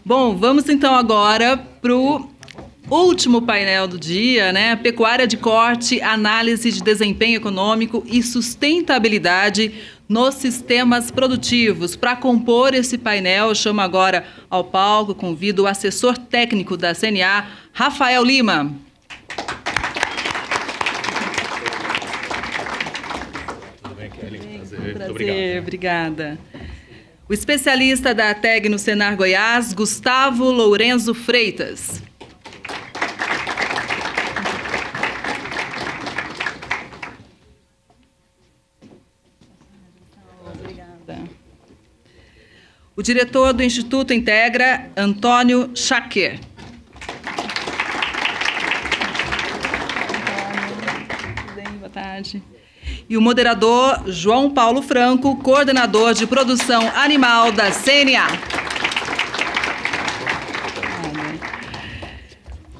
Bom, vamos então agora para o último painel do dia, né? Pecuária de corte, análise de desempenho econômico e sustentabilidade nos sistemas produtivos. Para compor esse painel, eu chamo agora ao palco, convido o assessor técnico da CNA, Rafael Lima. Tudo bem, Kelly? Prazer. Muito obrigado. Obrigada. O especialista da TEG no Senar Goiás, Gustavo Lourenço Freitas. Obrigada. O diretor do Instituto Integra, Antônio Chaquer. Tudo bem? Boa tarde. E o moderador, João Paulo Franco, coordenador de produção animal da CNA.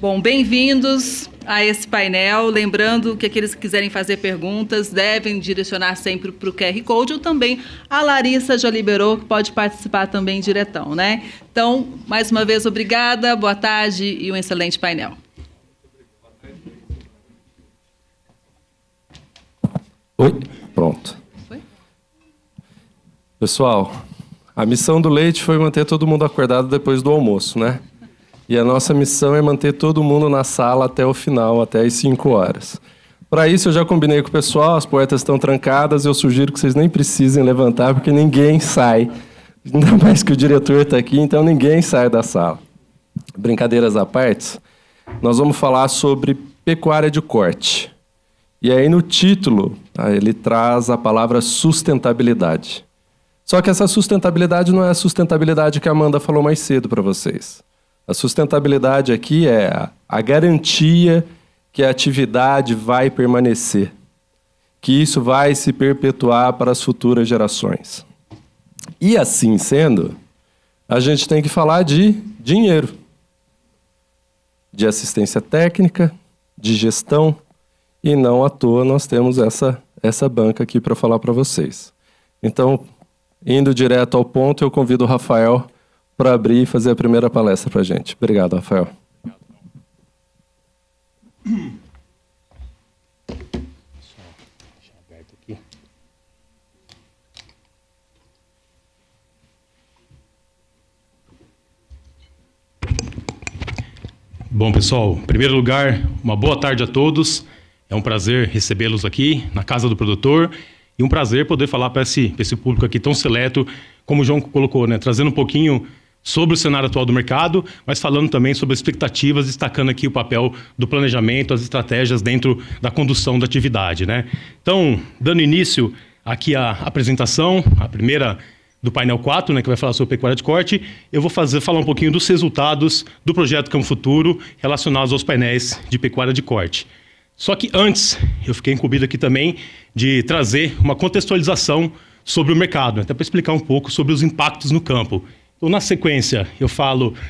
Bom, bem-vindos a esse painel. Lembrando que aqueles que quiserem fazer perguntas devem direcionar sempre para o QR Code, ou também a Larissa já liberou, que pode participar também diretão, né? Então, mais uma vez, obrigada, boa tarde e um excelente painel. Oi, pronto. Foi? Pessoal, a missão do Leite foi manter todo mundo acordado depois do almoço, né? E a nossa missão é manter todo mundo na sala até o final, até as 5 horas. Para isso, eu já combinei com o pessoal, as portas estão trancadas, eu sugiro que vocês nem precisem levantar, porque ninguém sai. Ainda mais que o diretor está aqui, então ninguém sai da sala. Brincadeiras à parte, nós vamos falar sobre pecuária de corte. E aí, no título, ele traz a palavra sustentabilidade. Só que essa sustentabilidade não é a sustentabilidade que a Amanda falou mais cedo para vocês. A sustentabilidade aqui é a garantia que a atividade vai permanecer, que isso vai se perpetuar para as futuras gerações. E assim sendo, a gente tem que falar de dinheiro, de assistência técnica, de gestão, e não à toa nós temos essa banca aqui para falar para vocês. Então, indo direto ao ponto, eu convido o Rafael para abrir e fazer a primeira palestra para a gente. Obrigado, Rafael. Deixa aberto aqui. Bom, pessoal, em primeiro lugar, uma boa tarde a todos. É um prazer recebê-los aqui na Casa do Produtor e um prazer poder falar para esse público aqui tão seleto, como o João colocou, né? Trazendo um pouquinho sobre o cenário atual do mercado, mas falando também sobre as expectativas, destacando aqui o papel do planejamento, as estratégias dentro da condução da atividade, né? Então, dando início aqui à apresentação, a primeira do painel 4, né, que vai falar sobre pecuária de corte, eu vou falar um pouquinho dos resultados do projeto Campo Futuro relacionados aos painéis de pecuária de corte. Só que antes, eu fiquei incumbido aqui também de trazer uma contextualização sobre o mercado, até para explicar um pouco sobre os impactos no campo. Então, na sequência, eu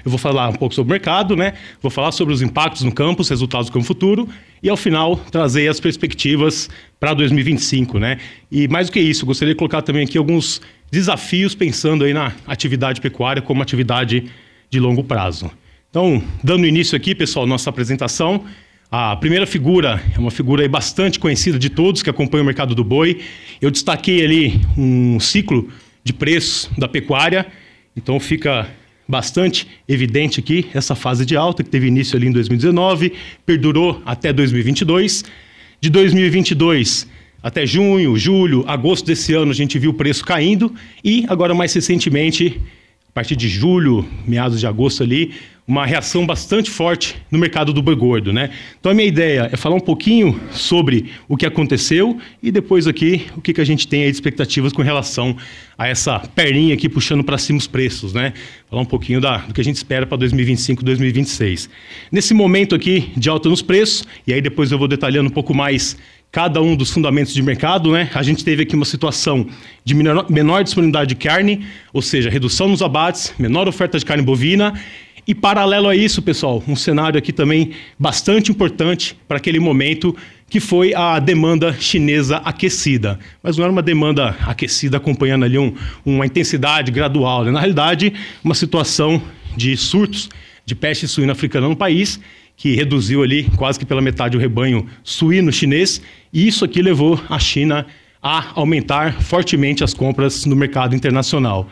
vou falar um pouco sobre o mercado, né? Vou falar sobre os impactos no campo, os resultados do Campo Futuro, e ao final trazer as perspectivas para 2025, né? E mais do que isso, eu gostaria de colocar também aqui alguns desafios pensando aí na atividade pecuária como atividade de longo prazo. Então, dando início aqui, pessoal, nossa apresentação. A primeira figura é uma figura aí bastante conhecida de todos que acompanham o mercado do boi. Eu destaquei ali um ciclo de preços da pecuária, então fica bastante evidente aqui essa fase de alta que teve início ali em 2019, perdurou até 2022. De 2022 até junho, julho, agosto desse ano a gente viu o preço caindo e agora mais recentemente, a partir de julho, meados de agosto ali, uma reação bastante forte no mercado do boi gordo, né? Então a minha ideia é falar um pouquinho sobre o que aconteceu e depois aqui o que a gente tem aí de expectativas com relação a essa perninha aqui puxando para cima os preços, né? Falar um pouquinho do que a gente espera para 2025, 2026. Nesse momento aqui de alta nos preços, e aí depois eu vou detalhando um pouco mais cada um dos fundamentos de mercado, né? A gente teve aqui uma situação de menor disponibilidade de carne, ou seja, redução nos abates, menor oferta de carne bovina. E paralelo a isso, pessoal, um cenário aqui também bastante importante para aquele momento que foi a demanda chinesa aquecida. Mas não era uma demanda aquecida acompanhando ali uma intensidade gradual, né? Na realidade, uma situação de surtos de peste suína africana no país, que reduziu ali quase que pela metade o rebanho suíno chinês, e isso aqui levou a China a aumentar fortemente as compras no mercado internacional.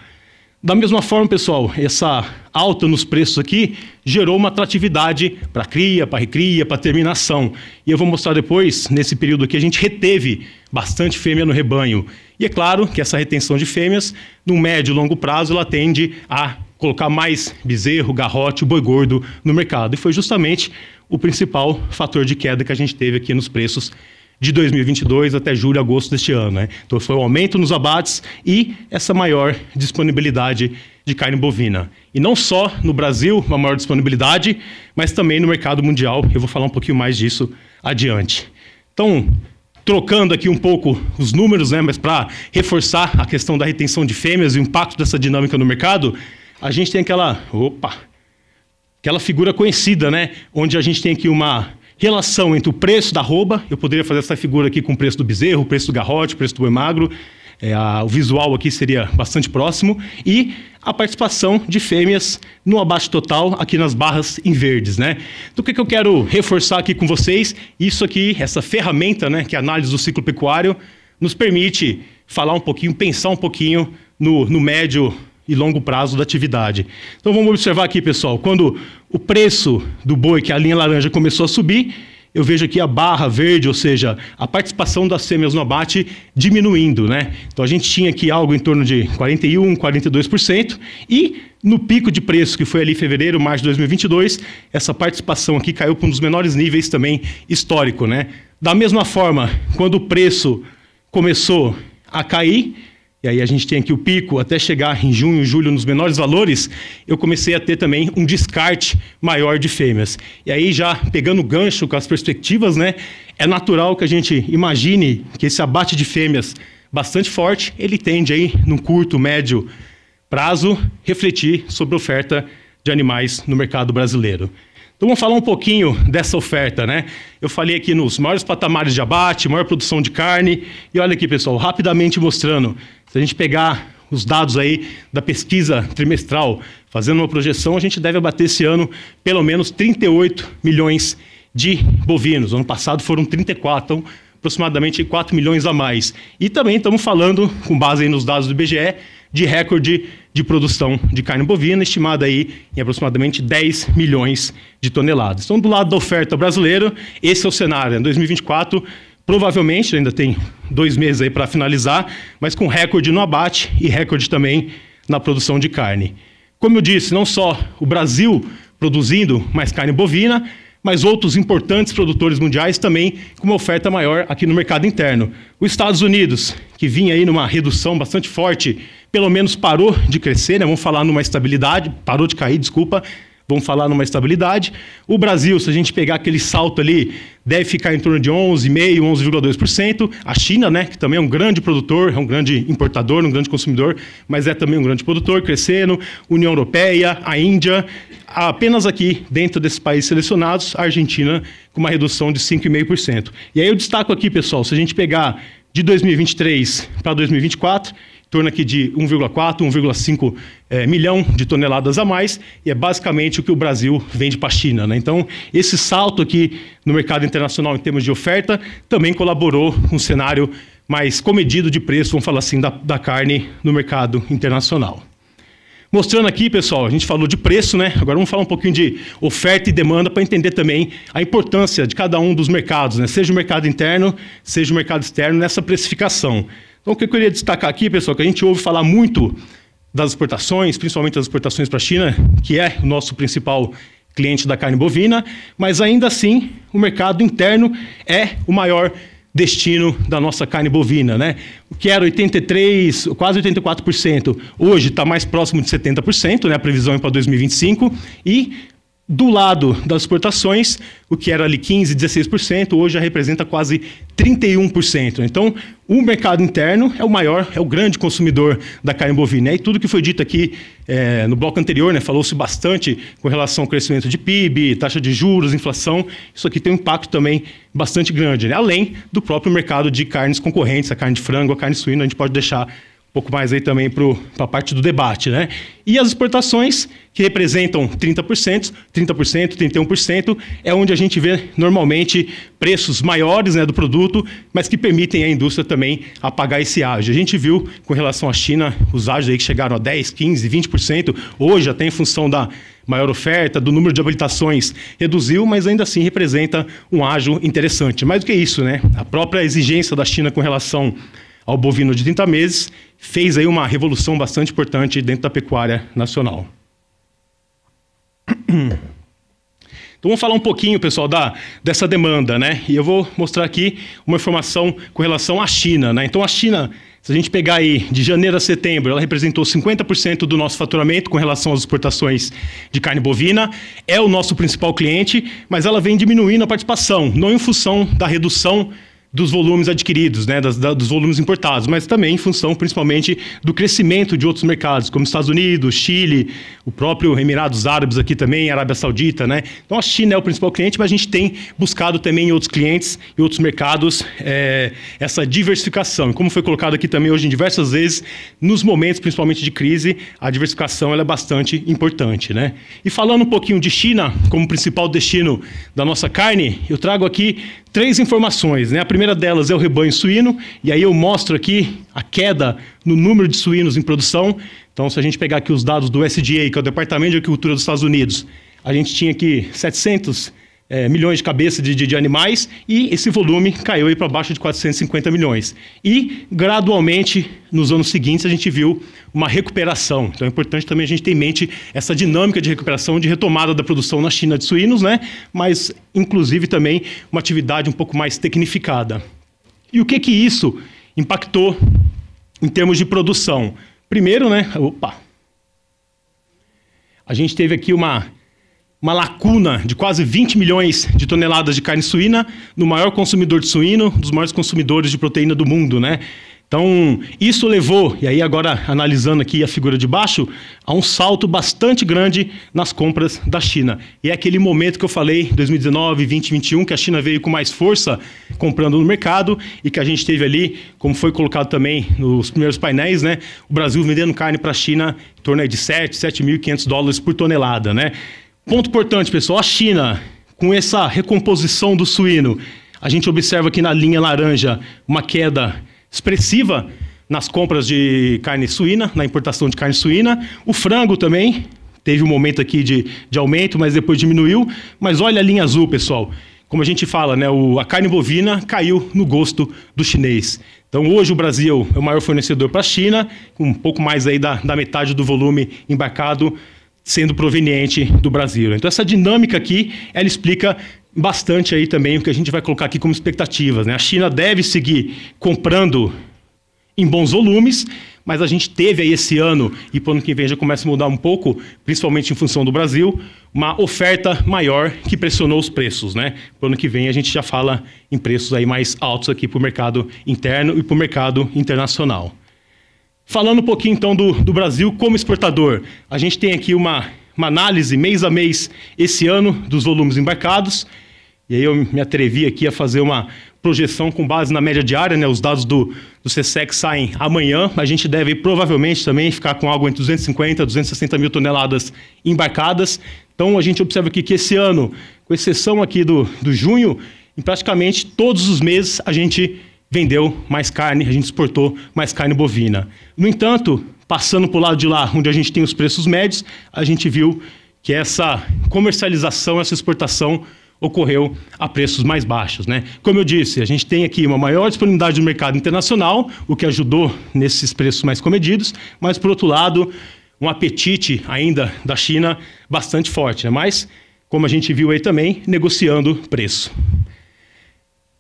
Da mesma forma, pessoal, essa alta nos preços aqui gerou uma atratividade para cria, para recria, para terminação. E eu vou mostrar depois, nesse período aqui, a gente reteve bastante fêmea no rebanho. E é claro que essa retenção de fêmeas, no médio e longo prazo, ela tende a colocar mais bezerro, garrote, boi gordo no mercado. E foi justamente o principal fator de queda que a gente teve aqui nos preços de 2022 até julho e agosto deste ano, né? Então foi um aumento nos abates e essa maior disponibilidade de carne bovina. E não só no Brasil, uma maior disponibilidade, mas também no mercado mundial. Eu vou falar um pouquinho mais disso adiante. Então, trocando aqui um pouco os números, né, mas para reforçar a questão da retenção de fêmeas e o impacto dessa dinâmica no mercado, a gente tem aquela figura conhecida, né, onde a gente tem aqui uma relação entre o preço da arroba, eu poderia fazer essa figura aqui com o preço do bezerro, o preço do garrote, o preço do boi magro, o visual aqui seria bastante próximo, e a participação de fêmeas no abate total aqui nas barras em verdes, né? Então o que eu quero reforçar aqui com vocês, isso aqui, essa ferramenta, né, que é a análise do ciclo pecuário, nos permite falar um pouquinho, pensar um pouquinho no médio e longo prazo da atividade. Então vamos observar aqui, pessoal, quando o preço do boi, que é a linha laranja, começou a subir, eu vejo aqui a barra verde, ou seja, a participação das fêmeas no abate diminuindo, né? Então a gente tinha aqui algo em torno de 41%, 42%, e no pico de preço, que foi ali em fevereiro, março de 2022, essa participação aqui caiu para um dos menores níveis também histórico, né? Da mesma forma, quando o preço começou a cair, e aí a gente tem aqui o pico até chegar em junho, julho, nos menores valores, eu comecei a ter também um descarte maior de fêmeas. E aí já pegando o gancho com as perspectivas, né, é natural que a gente imagine que esse abate de fêmeas bastante forte, ele tende aí, num curto, médio prazo, refletir sobre a oferta de animais no mercado brasileiro. Então vamos falar um pouquinho dessa oferta, né? Eu falei aqui nos maiores patamares de abate, maior produção de carne, e olha aqui, pessoal, rapidamente mostrando, se a gente pegar os dados aí da pesquisa trimestral, fazendo uma projeção, a gente deve abater esse ano pelo menos 38 milhões de bovinos. Ano passado foram 34, então aproximadamente 4 milhões a mais. E também estamos falando, com base aí nos dados do IBGE, de recorde de produção de carne bovina, estimada aí em aproximadamente 10 milhões de toneladas. Então, do lado da oferta brasileira, esse é o cenário. Em 2024, provavelmente, ainda tem 2 meses aí para finalizar, mas com recorde no abate e recorde também na produção de carne. Como eu disse, não só o Brasil produzindo mais carne bovina, mas outros importantes produtores mundiais também com uma oferta maior aqui no mercado interno. Os Estados Unidos, que vinha aí numa redução bastante forte, pelo menos parou de crescer, né? Vamos falar numa estabilidade, parou de cair, desculpa, vamos falar numa estabilidade. O Brasil, se a gente pegar aquele salto ali, deve ficar em torno de 11,5%, 11,2%. A China, né, que também é um grande produtor, é um grande importador, um grande consumidor, mas é também um grande produtor, crescendo. União Europeia, a Índia. Apenas aqui, dentro desses países selecionados, a Argentina com uma redução de 5,5%. E aí eu destaco aqui, pessoal, se a gente pegar de 2023 para 2024, em torno aqui de 1,4, 1,5 milhão de toneladas a mais, e é basicamente o que o Brasil vende para a China, né? Então, esse salto aqui no mercado internacional em termos de oferta também colaborou com um cenário mais comedido de preço, vamos falar assim, da carne no mercado internacional. Mostrando aqui, pessoal, a gente falou de preço, né? Agora vamos falar um pouquinho de oferta e demanda para entender também a importância de cada um dos mercados, né? Seja o mercado interno, seja o mercado externo, nessa precificação. Então, o que eu queria destacar aqui, pessoal, que a gente ouve falar muito das exportações, principalmente das exportações para a China, que é o nosso principal cliente da carne bovina, mas ainda assim, o mercado interno é o maior destino da nossa carne bovina, né? O que era 83%, quase 84%, hoje está mais próximo de 70%, né? A previsão é para 2025, e do lado das exportações, o que era ali 15%, 16%, hoje já representa quase 31%. Então, o mercado interno é o maior, é o grande consumidor da carne bovina. E tudo que foi dito aqui no bloco anterior, né, falou-se bastante com relação ao crescimento de PIB, taxa de juros, inflação. Isso aqui tem um impacto também bastante grande, né? Além do próprio mercado de carnes concorrentes, a carne de frango, a carne suína, a gente pode deixar pouco mais aí também para a parte do debate, né? E as exportações, que representam 30%, 31%, é onde a gente vê normalmente preços maiores, né, do produto, mas que permitem à indústria também a pagar esse ágio. A gente viu com relação à China, os ágios aí que chegaram a 10%, 15%, 20%, hoje até em função da maior oferta, do número de habilitações reduziu, mas ainda assim representa um ágio interessante. Mais do que isso, né? A própria exigência da China com relação ao bovino de 30 meses, fez aí uma revolução bastante importante dentro da pecuária nacional. Então vamos falar um pouquinho, pessoal, dessa demanda, né? E eu vou mostrar aqui uma informação com relação à China, né? Então a China, se a gente pegar aí de janeiro a setembro, ela representou 50% do nosso faturamento com relação às exportações de carne bovina, é o nosso principal cliente, mas ela vem diminuindo a participação, não em função da redução dos volumes adquiridos, né, dos volumes importados, mas também em função, principalmente, do crescimento de outros mercados, como Estados Unidos, Chile, o próprio Emirados Árabes aqui também, Arábia Saudita, né? Então a China é o principal cliente, mas a gente tem buscado também em outros clientes e outros mercados essa diversificação. E como foi colocado aqui também hoje em diversas vezes, nos momentos, principalmente de crise, a diversificação ela é bastante importante, né? E falando um pouquinho de China, como principal destino da nossa carne, eu trago aqui 3 informações, né? A primeira delas é o rebanho suíno, e aí eu mostro aqui a queda no número de suínos em produção. Então, se a gente pegar aqui os dados do USDA, que é o Departamento de Agricultura dos Estados Unidos, a gente tinha aqui 700 milhões de cabeças de animais, e esse volume caiu aí para baixo de 450 milhões. E, gradualmente, nos anos seguintes, a gente viu uma recuperação. Então, é importante também a gente ter em mente essa dinâmica de recuperação, de retomada da produção na China de suínos, né? Mas, inclusive, também uma atividade um pouco mais tecnificada. E o que isso impactou em termos de produção? Primeiro, né? A gente teve aqui uma lacuna de quase 20 milhões de toneladas de carne suína no maior consumidor de suíno, dos maiores consumidores de proteína do mundo, né? Então, isso levou, e aí agora analisando aqui a figura de baixo, a um salto bastante grande nas compras da China. E é aquele momento que eu falei, 2019, 20, 21, que a China veio com mais força comprando no mercado e que a gente teve ali, como foi colocado também nos primeiros painéis, né? O Brasil vendendo carne para a China em torno de $7.500 por tonelada, né? Ponto importante, pessoal, a China, com essa recomposição do suíno, a gente observa aqui na linha laranja uma queda expressiva nas compras de carne suína, na importação de carne suína. O frango também teve um momento aqui de aumento, mas depois diminuiu. Mas olha a linha azul, pessoal. Como a gente fala, né, a carne bovina caiu no gosto do chinês. Então, hoje o Brasil é o maior fornecedor para a China, com um pouco mais aí da metade do volume embarcado sendo proveniente do Brasil. Então, essa dinâmica aqui, ela explica bastante aí também o que a gente vai colocar aqui como expectativas, né? A China deve seguir comprando em bons volumes, mas a gente teve aí esse ano, e para o ano que vem já começa a mudar um pouco, principalmente em função do Brasil, uma oferta maior que pressionou os preços, né? Para o ano que vem a gente já fala em preços aí mais altos aqui para o mercado interno e para o mercado internacional. Falando um pouquinho então do Brasil como exportador, a gente tem aqui uma análise mês a mês esse ano dos volumes embarcados, e aí eu me atrevi aqui a fazer uma projeção com base na média diária, né? Os dados do SECEX saem amanhã, a gente deve provavelmente também ficar com algo entre 250 a 260 mil toneladas embarcadas. Então a gente observa aqui que esse ano, com exceção aqui do junho, em praticamente todos os meses a gente vendeu mais carne, a gente exportou mais carne bovina. No entanto, passando para o lado de lá, onde a gente tem os preços médios, a gente viu que essa comercialização, essa exportação ocorreu a preços mais baixos, né? Como eu disse, a gente tem aqui uma maior disponibilidade no mercado internacional, o que ajudou nesses preços mais comedidos, mas, por outro lado, um apetite ainda da China bastante forte, né? Mas, como a gente viu aí também, negociando preço.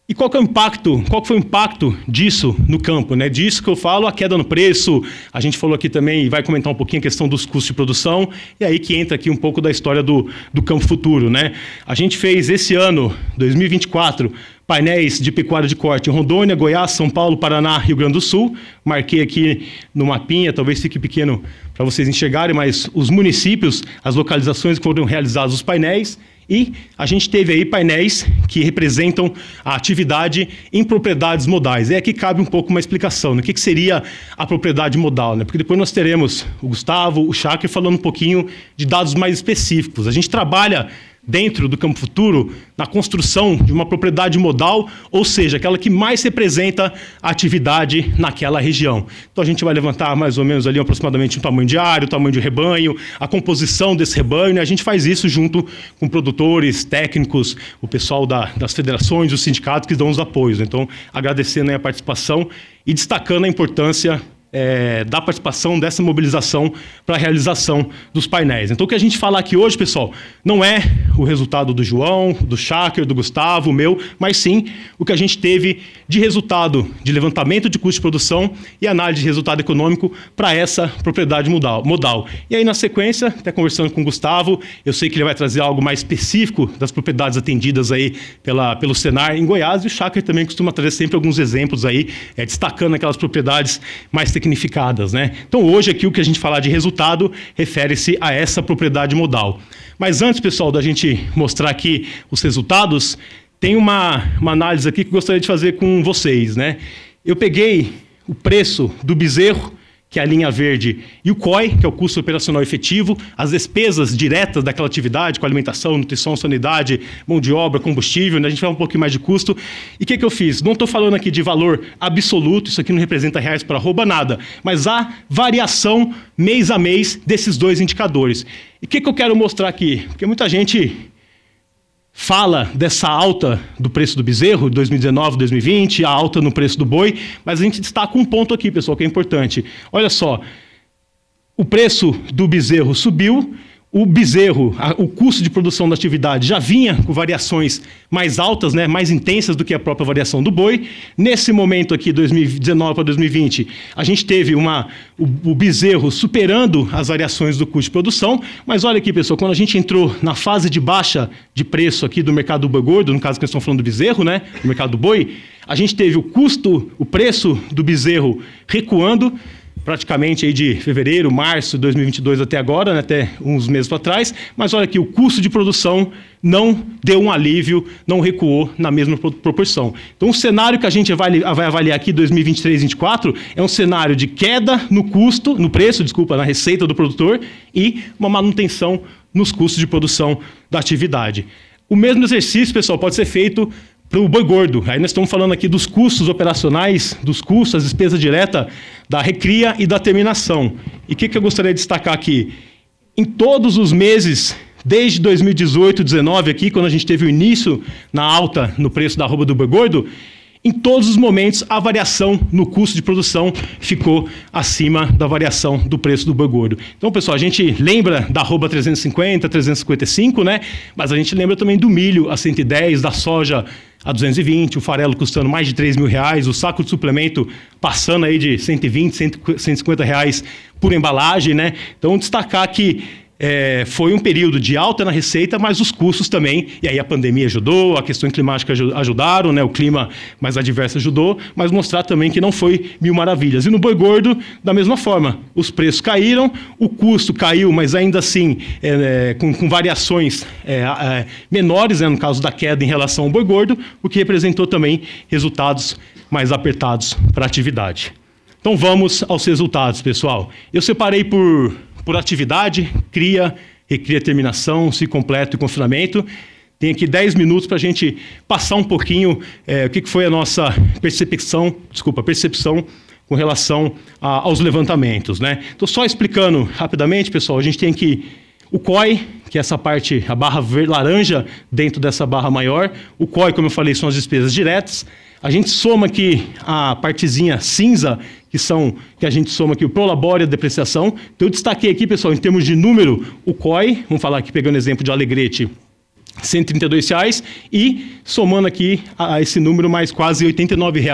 E qual que foi o impacto disso no campo, né? Disso que eu falo, a queda no preço, a gente falou aqui também e vai comentar um pouquinho a questão dos custos de produção, e aí que entra aqui um pouco da história do campo futuro, né? A gente fez esse ano, 2024, painéis de pecuária de corte em Rondônia, Goiás, São Paulo, Paraná, Rio Grande do Sul. Marquei aqui no mapinha, talvez fique pequeno para vocês enxergarem, mas os municípios, as localizações que foram realizados os painéis. E a gente teve aí painéis que representam a atividade em propriedades modais. É aqui que cabe um pouco uma explicação, né? O que seria a propriedade modal, né? Porque depois nós teremos o Gustavo, o Cháquer falando um pouquinho de dados mais específicos. A gente trabalha dentro do Campo Futuro na construção de uma propriedade modal, ou seja, aquela que mais representa a atividade naquela região. Então a gente vai levantar mais ou menos ali aproximadamente o tamanho diário, o tamanho de rebanho, a composição desse rebanho, né? A gente faz isso junto com produtores, técnicos, o pessoal das federações, os sindicatos que dão os apoios. Então, agradecendo aí a participação e destacando a importância da participação dessa mobilização para a realização dos painéis. Então, o que a gente fala aqui hoje, pessoal, não é o resultado do João, do Cháquer, do Gustavo, o meu, mas sim o que a gente teve de resultado de levantamento de custo de produção e análise de resultado econômico para essa propriedade modal. E aí, na sequência, até conversando com o Gustavo, eu sei que ele vai trazer algo mais específico das propriedades atendidas aí pelo Senar em Goiás, e o Cháquer também costuma trazer sempre alguns exemplos aí, destacando aquelas propriedades mais tecnificadas, né? Então, hoje aqui o que a gente falar de resultado refere-se a essa propriedade modal. Mas antes, pessoal, da gente mostrar aqui os resultados, tem uma análise aqui que eu gostaria de fazer com vocês, né? Eu peguei o preço do bezerro, que é a linha verde, e o COI, que é o custo operacional efetivo, as despesas diretas daquela atividade, com alimentação, nutrição, sanidade, mão de obra, combustível, né? A gente fala um pouquinho mais de custo. E o que eu fiz? Não estou falando aqui de valor absoluto, isso aqui não representa reais para arroba nada, mas a variação mês a mês desses dois indicadores. E o que eu quero mostrar aqui? Porque muita gente fala dessa alta do preço do bezerro, 2019, 2020, a alta no preço do boi, mas a gente destaca um ponto aqui, pessoal, que é importante. Olha só, o preço do bezerro subiu, o bezerro, o custo de produção da atividade já vinha com variações mais altas, né, mais intensas do que a própria variação do boi. Nesse momento aqui, 2019 para 2020, a gente teve o bezerro superando as variações do custo de produção. Mas olha aqui, pessoal, quando a gente entrou na fase de baixa de preço aqui do mercado do boi gordo, no caso que nós estamos falando do bezerro, né, do mercado do boi, a gente teve o preço do bezerro recuando, praticamente aí de fevereiro, março de 2022 até agora, né, até uns meses para trás, mas olha aqui, o custo de produção não deu um alívio, não recuou na mesma proporção. Então, o cenário que a gente vai avaliar aqui, 2023 e 2024, é um cenário de queda no preço, na receita do produtor e uma manutenção nos custos de produção da atividade. O mesmo exercício, pessoal, pode ser feito para o boi gordo. Aí nós estamos falando aqui dos custos operacionais, dos custos, as despesas diretas da recria e da terminação. E o que eu gostaria de destacar aqui? Em todos os meses, desde 2018, 2019, aqui, quando a gente teve o início na alta no preço da arroba do boi gordo, em todos os momentos, a variação no custo de produção ficou acima da variação do preço do boi gordo. Então, pessoal, a gente lembra da arroba 350, 355, né? Mas a gente lembra também do milho a 110, da soja a 220, o farelo custando mais de R$3.000, o saco de suplemento passando aí de 120, 150 reais por embalagem, né? Então, destacar que foi um período de alta na receita, mas os custos também, e aí a pandemia ajudou, a questão climática ajudaram, né? O clima mais adverso ajudou, mas mostrar também que não foi mil maravilhas. E no boi gordo, da mesma forma, os preços caíram, o custo caiu, mas ainda assim com variações menores, né? No caso da queda em relação ao boi gordo, o que representou também resultados mais apertados para a atividade. Então vamos aos resultados, pessoal. Eu separei por atividade, cria, recria, terminação, ciclo completo e confinamento. Tem aqui 10 minutos para a gente passar um pouquinho o que foi a nossa percepção com relação aos levantamentos, né? Então, só explicando rapidamente, pessoal, a gente tem aqui o COI, que é essa parte, a barra laranja dentro dessa barra maior. O COI, como eu falei, são as despesas diretas. A gente soma aqui a partezinha cinza, que a gente soma aqui o prolabore e a depreciação. Então, eu destaquei aqui, pessoal, em termos de número, o COI, vamos falar aqui pegando o exemplo de Alegrete, R$ 132, e somando aqui a esse número mais quase R$ 89,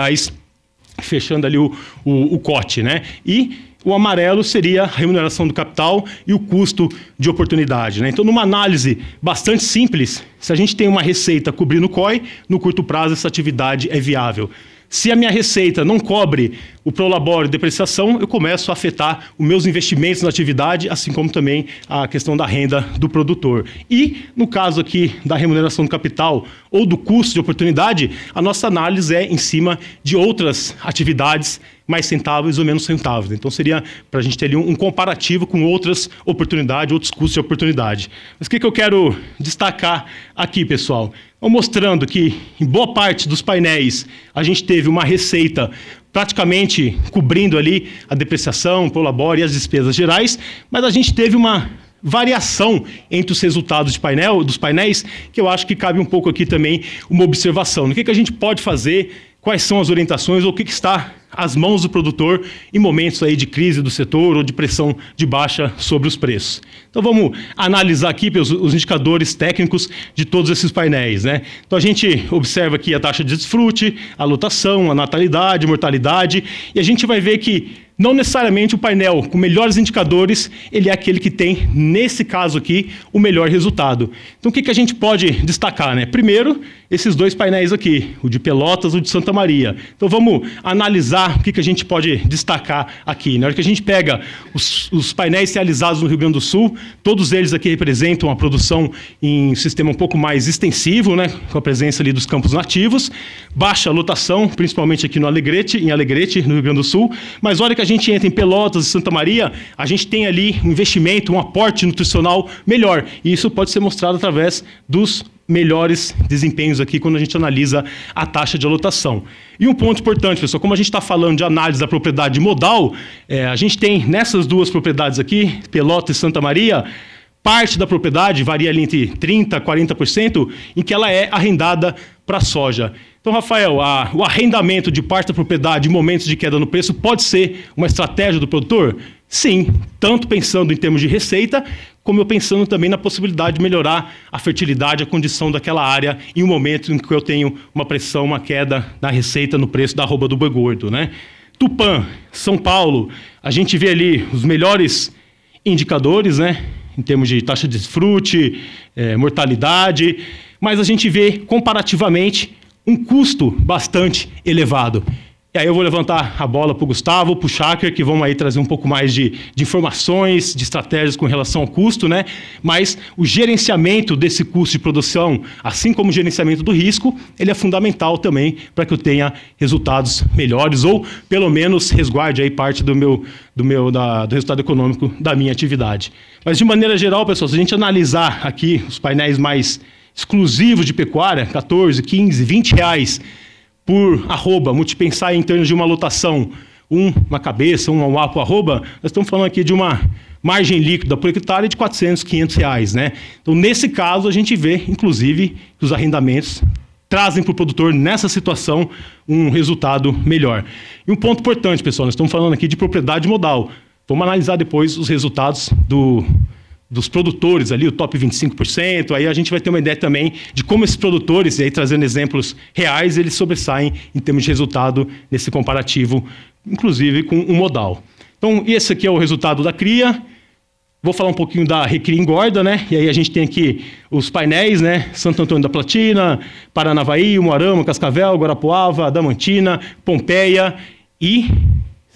fechando ali o COT, né? E o amarelo seria a remuneração do capital e o custo de oportunidade, né? Então, numa análise bastante simples, se a gente tem uma receita cobrindo o COI, no curto prazo essa atividade é viável. Se a minha receita não cobre o prolabore e depreciação, eu começo a afetar os meus investimentos na atividade, assim como também a questão da renda do produtor. E, no caso aqui da remuneração do capital ou do custo de oportunidade, a nossa análise é em cima de outras atividades mais rentáveis ou menos rentáveis. Então, seria para a gente ter ali um comparativo com outras oportunidades, outros custos de oportunidade. Mas o que eu quero destacar aqui, pessoal? Mostrando que, em boa parte dos painéis, a gente teve uma receita praticamente cobrindo ali a depreciação, o prolabore e as despesas gerais, mas a gente teve uma variação entre os resultados dos painéis, que eu acho que cabe um pouco aqui também uma observação. O que a gente pode fazer, quais são as orientações, ou o que está às mãos do produtor em momentos aí de crise do setor ou de pressão de baixa sobre os preços. Então vamos analisar aqui os indicadores técnicos de todos esses painéis, né? Então a gente observa aqui a taxa de desfrute, a lotação, a natalidade, mortalidade, e a gente vai ver que não necessariamente o painel com melhores indicadores, ele é aquele que tem, nesse caso aqui, o melhor resultado. Então o que a gente pode destacar, né? Primeiro, esses dois painéis aqui, o de Pelotas e o de Santa Maria. Então vamos analisar o que a gente pode destacar aqui. Na hora que a gente pega os painéis realizados no Rio Grande do Sul, todos eles aqui representam a produção em um sistema um pouco mais extensivo, né? Com a presença ali dos campos nativos, baixa lotação, principalmente aqui em Alegrete, no Rio Grande do Sul, mas a hora que a gente entra em Pelotas e Santa Maria, a gente tem ali um investimento, um aporte nutricional melhor. E isso pode ser mostrado através dos melhores desempenhos aqui quando a gente analisa a taxa de lotação. E um ponto importante, pessoal, como a gente está falando de análise da propriedade modal, a gente tem nessas duas propriedades aqui, Pelotas e Santa Maria, parte da propriedade varia ali entre 30% a 40%, em que ela é arrendada para soja. Então, Rafael, o arrendamento de parte da propriedade em momentos de queda no preço pode ser uma estratégia do produtor? Sim, tanto pensando em termos de receita, como eu pensando também na possibilidade de melhorar a fertilidade, a condição daquela área em um momento em que eu tenho uma pressão, uma queda na receita, no preço da arroba do boi gordo, né? Tupã, São Paulo, a gente vê ali os melhores indicadores, né? Em termos de taxa de desfrute, mortalidade, mas a gente vê comparativamente um custo bastante elevado. E aí eu vou levantar a bola para o Gustavo, para o Schacker, que vão aí trazer um pouco mais de informações, de estratégias com relação ao custo, né? Mas o gerenciamento desse custo de produção, assim como o gerenciamento do risco, ele é fundamental também para que eu tenha resultados melhores ou, pelo menos, resguarde aí parte do resultado econômico da minha atividade. Mas, de maneira geral, pessoal, se a gente analisar aqui os painéis mais exclusivos de pecuária, 14, 15, 20 reais por arroba, multipensar em termos de uma lotação, uma cabeça, um A por arroba, nós estamos falando aqui de uma margem líquida por hectare de 400, 500 reais, né? Então, nesse caso, a gente vê, inclusive, que os arrendamentos trazem para o produtor, nessa situação, um resultado melhor. E um ponto importante, pessoal, nós estamos falando aqui de propriedade modal. Vamos analisar depois os resultados dos produtores ali, o top 25%, aí a gente vai ter uma ideia também de como esses produtores, e aí trazendo exemplos reais, eles sobressaem em termos de resultado nesse comparativo, inclusive com o modal. Então, esse aqui é o resultado da cria. Vou falar um pouquinho da recria engorda, né? E aí a gente tem aqui os painéis, né? Santo Antônio da Platina, Paranavaí, Umuarama, Cascavel, Guarapuava, Adamantina, Pompeia e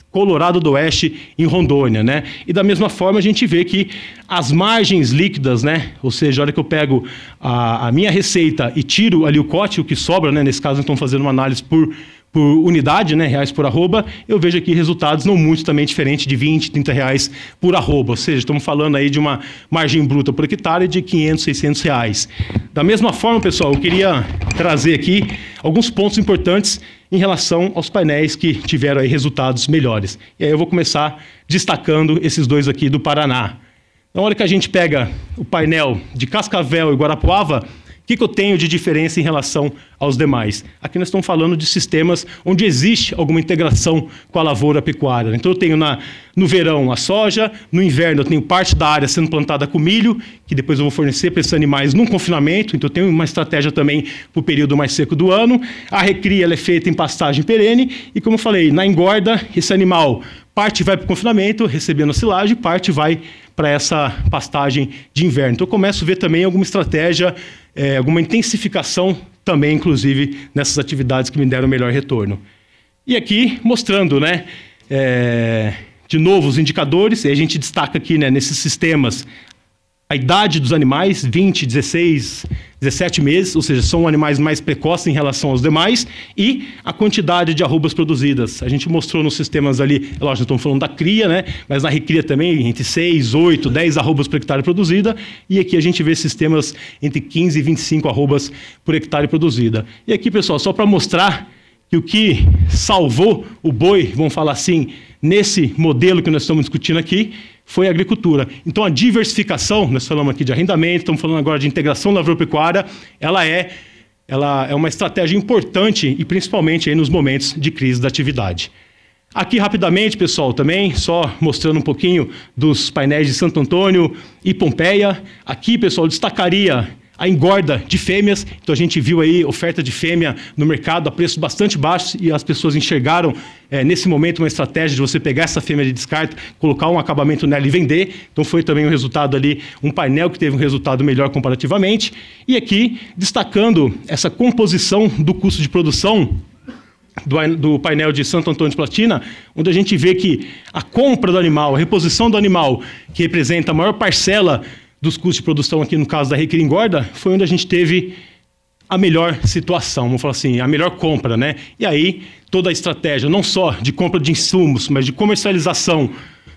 Colorado do Oeste, em Rondônia, né? E da mesma forma a gente vê que as margens líquidas, né? Ou seja, a hora que eu pego a minha receita e tiro ali o cote, o que sobra, né? Nesse caso, estamos fazendo uma análise por unidade, né, reais por arroba, eu vejo aqui resultados não muito também diferentes de 20, 30 reais por arroba, ou seja, estamos falando aí de uma margem bruta por hectare de 500, 600 reais. Da mesma forma, pessoal, eu queria trazer aqui alguns pontos importantes em relação aos painéis que tiveram aí resultados melhores. E aí eu vou começar destacando esses dois aqui do Paraná. Então, olha que a gente pega o painel de Cascavel e Guarapuava, que eu tenho de diferença em relação aos demais? Aqui nós estamos falando de sistemas onde existe alguma integração com a lavoura pecuária. Então eu tenho no verão a soja, no inverno eu tenho parte da área sendo plantada com milho, que depois eu vou fornecer para esses animais num confinamento, então eu tenho uma estratégia também para o período mais seco do ano. A recria ela é feita em pastagem perene e, como eu falei, na engorda, esse animal, parte vai para o confinamento, recebendo a silagem, parte vai para essa pastagem de inverno. Então eu começo a ver também alguma estratégia, alguma intensificação também, inclusive, nessas atividades que me deram o melhor retorno. E aqui, mostrando, né, de novo, os indicadores, e a gente destaca aqui, né, nesses sistemas, a idade dos animais, 20, 16, 17 meses, ou seja, são animais mais precoces em relação aos demais, e a quantidade de arrobas produzidas. A gente mostrou nos sistemas ali, lógico, estamos falando da cria, né? Mas na recria também, entre 6, 8, 10 arrobas por hectare produzida, e aqui a gente vê sistemas entre 15 e 25 arrobas por hectare produzida. E aqui, pessoal, só para mostrar que o que salvou o boi, vamos falar assim, nesse modelo que nós estamos discutindo aqui, foi a agricultura. Então, a diversificação, nós falamos aqui de arrendamento, estamos falando agora de integração lavoura-pecuária, ela é uma estratégia importante e principalmente aí nos momentos de crise da atividade. Aqui, rapidamente, pessoal, também, só mostrando um pouquinho dos painéis de Santo Antônio e Pompeia. Aqui, pessoal, destacaria a engorda de fêmeas. Então a gente viu aí oferta de fêmea no mercado a preços bastante baixos e as pessoas enxergaram nesse momento uma estratégia de você pegar essa fêmea de descarte, colocar um acabamento nela e vender. Então foi também um resultado ali, um painel que teve um resultado melhor comparativamente. E aqui destacando essa composição do custo de produção do painel de Santo Antônio de Platina, onde a gente vê que a compra do animal, a reposição do animal, que representa a maior parcela dos custos de produção aqui no caso da recria engorda, foi onde a gente teve a melhor situação, vamos falar assim, a melhor compra, né? E aí, toda a estratégia, não só de compra de insumos, mas de comercialização,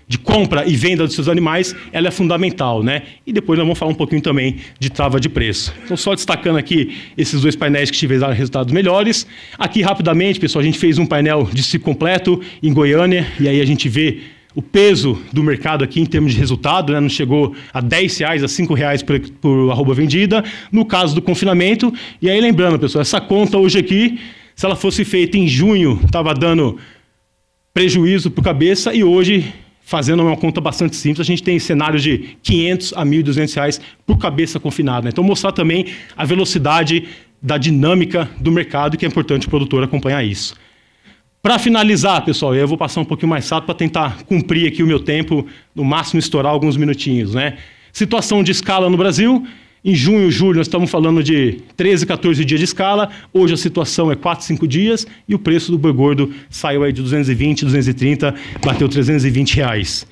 de compra e venda dos seus animais, ela é fundamental, né? E depois nós vamos falar um pouquinho também de trava de preço. Então, só destacando aqui esses dois painéis que tiveram resultados melhores. Aqui, rapidamente, pessoal, a gente fez um painel de ciclo completo em Goiânia, e aí a gente vê o peso do mercado aqui em termos de resultado, né, não chegou a R$10, a R$5 por arroba vendida, no caso do confinamento. E aí lembrando, pessoal, essa conta hoje aqui, se ela fosse feita em junho, estava dando prejuízo por cabeça, e hoje, fazendo uma conta bastante simples, a gente tem cenários de R$500 a R$1.200 por cabeça confinada. Então mostrar também a velocidade da dinâmica do mercado, que é importante o produtor acompanhar isso. Para finalizar, pessoal, eu vou passar um pouquinho mais rápido para tentar cumprir aqui o meu tempo, no máximo estourar alguns minutinhos, né? Situação de escala no Brasil. Em junho, julho, nós estamos falando de 13, 14 dias de escala. Hoje a situação é 4, 5 dias e o preço do boi gordo saiu aí de 220, 230, bateu R$320.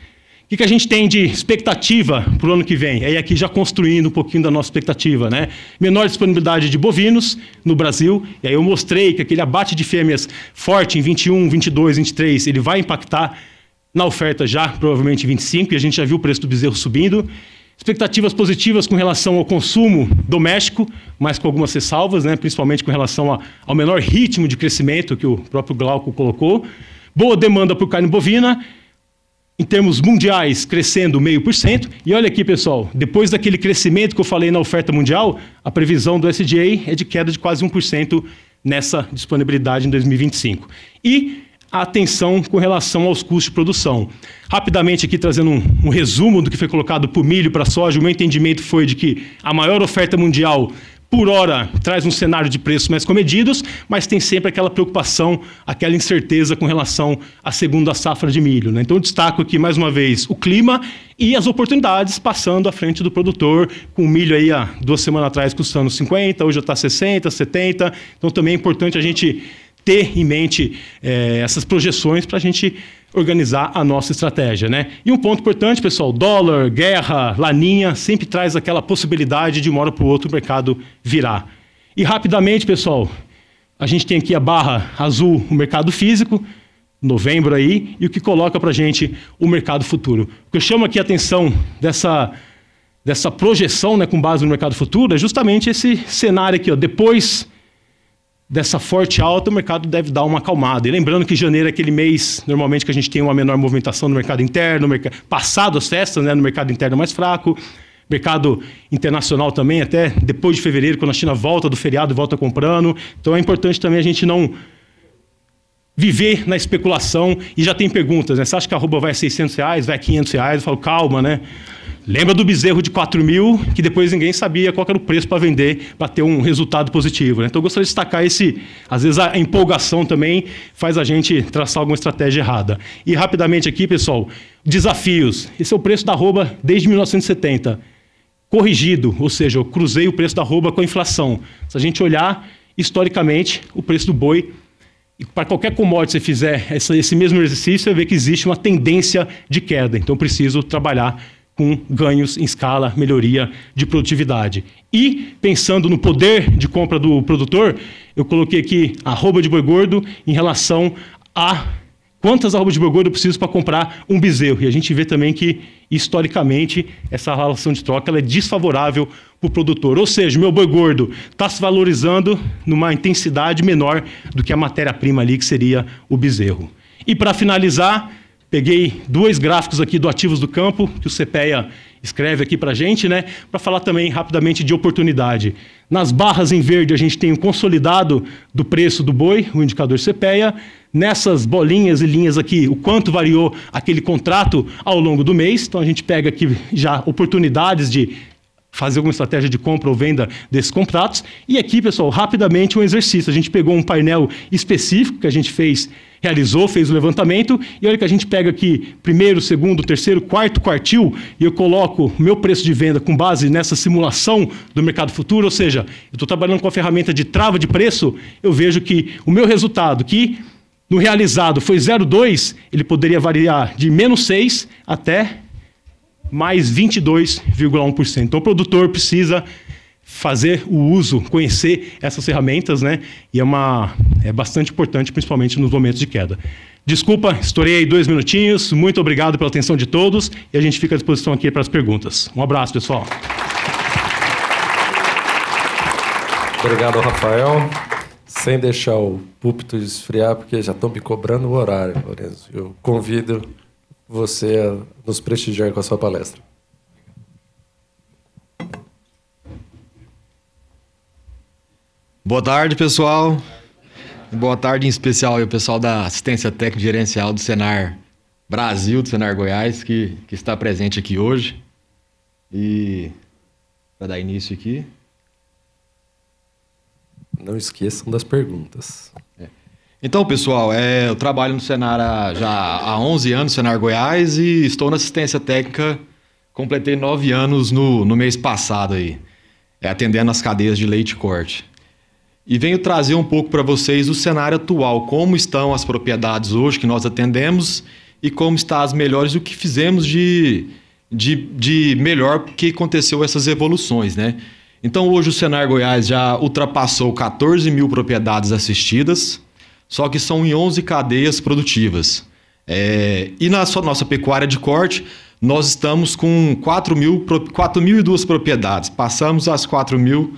O que a gente tem de expectativa para o ano que vem? Aí aqui já construindo um pouquinho da nossa expectativa, né? Menor disponibilidade de bovinos no Brasil, e aí eu mostrei que aquele abate de fêmeas forte em 21, 22, 23, ele vai impactar na oferta já, provavelmente em 25, e a gente já viu o preço do bezerro subindo. Expectativas positivas com relação ao consumo doméstico, mas com algumas ressalvas, né? Principalmente com relação ao menor ritmo de crescimento que o próprio Glauco colocou. Boa demanda por carne bovina, em termos mundiais, crescendo 0,5%. E olha aqui, pessoal, depois daquele crescimento que eu falei na oferta mundial, a previsão do SDA é de queda de quase 1% nessa disponibilidade em 2025. E a atenção com relação aos custos de produção. Rapidamente aqui trazendo um resumo do que foi colocado por milho para soja, o meu entendimento foi de que a maior oferta mundial por hora traz um cenário de preços mais comedidos, mas tem sempre aquela preocupação, aquela incerteza com relação à segunda safra de milho, né? Então eu destaco aqui mais uma vez o clima e as oportunidades passando à frente do produtor, com o milho aí há 2 semanas atrás custando 50, hoje já está 60, 70. Então também é importante a gente ter em mente essas projeções para a gente organizar a nossa estratégia, né? E um ponto importante, pessoal, dólar, guerra, laninha, sempre traz aquela possibilidade de uma hora para o outro o mercado virar. E rapidamente, pessoal, a gente tem aqui a barra azul, o mercado físico, novembro aí, e o que coloca para a gente o mercado futuro. O que eu chamo aqui a atenção dessa projeção, né, com base no mercado futuro, é justamente esse cenário aqui, ó, depois dessa forte alta, o mercado deve dar uma acalmada. E lembrando que janeiro é aquele mês, normalmente, que a gente tem uma menor movimentação no mercado interno, passado as festas, né, no mercado interno mais fraco, mercado internacional também, até depois de fevereiro, quando a China volta do feriado e volta comprando. Então é importante também a gente não viver na especulação. E já tem perguntas, né? Você acha que a arroba vai a R$600, vai a R$500? Eu falo, calma, né? Lembra do bezerro de 4 mil, que depois ninguém sabia qual era o preço para vender, para ter um resultado positivo, né? Então eu gostaria de destacar às vezes a empolgação também faz a gente traçar alguma estratégia errada. E rapidamente aqui, pessoal, desafios. Esse é o preço da arroba desde 1970. Corrigido, ou seja, eu cruzei o preço da arroba com a inflação. Se a gente olhar historicamente, o preço do boi, e para qualquer commodity você fizer esse mesmo exercício, você vê que existe uma tendência de queda. Então eu preciso trabalhar com ganhos em escala, melhoria de produtividade. E, pensando no poder de compra do produtor, eu coloquei aqui a arroba de boi gordo em relação a quantas arrobas de boi gordo eu preciso para comprar um bezerro. E a gente vê também que, historicamente, essa relação de troca ela é desfavorável para o produtor. Ou seja, o meu boi gordo está se valorizando numa intensidade menor do que a matéria-prima ali, que seria o bezerro. E, para finalizar, peguei 2 gráficos aqui do Ativos do Campo, que o CPEA escreve aqui para a gente, né? Para falar também rapidamente de oportunidade. Nas barras em verde, a gente tem o consolidado do preço do boi, o indicador CPEA. Nessas bolinhas e linhas aqui, o quanto variou aquele contrato ao longo do mês. Então, a gente pega aqui já oportunidades de fazer alguma estratégia de compra ou venda desses contratos. E aqui, pessoal, rapidamente um exercício. A gente pegou um painel específico que a gente fez o levantamento, e olha que a gente pega aqui primeiro, segundo, terceiro, quarto quartil, e eu coloco o meu preço de venda com base nessa simulação do mercado futuro, ou seja, eu estou trabalhando com a ferramenta de trava de preço, eu vejo que o meu resultado, que no realizado foi 0,2, ele poderia variar de -6 até mais 22,1%. Então o produtor precisa fazer o uso, conhecer essas ferramentas, né? E é bastante importante, principalmente nos momentos de queda. Desculpa, estourei aí 2 minutinhos. Muito obrigado pela atenção de todos e a gente fica à disposição aqui para as perguntas. Um abraço, pessoal. Obrigado, Rafael. Sem deixar o púlpito esfriar, porque já estão me cobrando o horário, Lourenço. Eu convido você a nos prestigiar com a sua palestra. Boa tarde, pessoal. Boa tarde em especial ao pessoal da Assistência Técnica Gerencial do Senar Brasil, do Senar Goiás, que está presente aqui hoje. E para dar início aqui. Não esqueçam das perguntas. Então, pessoal, eu trabalho no Senar já há 11 anos, Senar Goiás, e estou na assistência técnica, completei 9 anos no mês passado aí, atendendo as cadeias de leite e corte. E venho trazer um pouco para vocês o cenário atual, como estão as propriedades hoje que nós atendemos e como estão as melhores, o que fizemos de melhor que aconteceu essas evoluções, né? Então, hoje o Senar Goiás já ultrapassou 14 mil propriedades assistidas, só que são em 11 cadeias produtivas. E na nossa pecuária de corte, nós estamos com 4.002 propriedades. Passamos as 4.000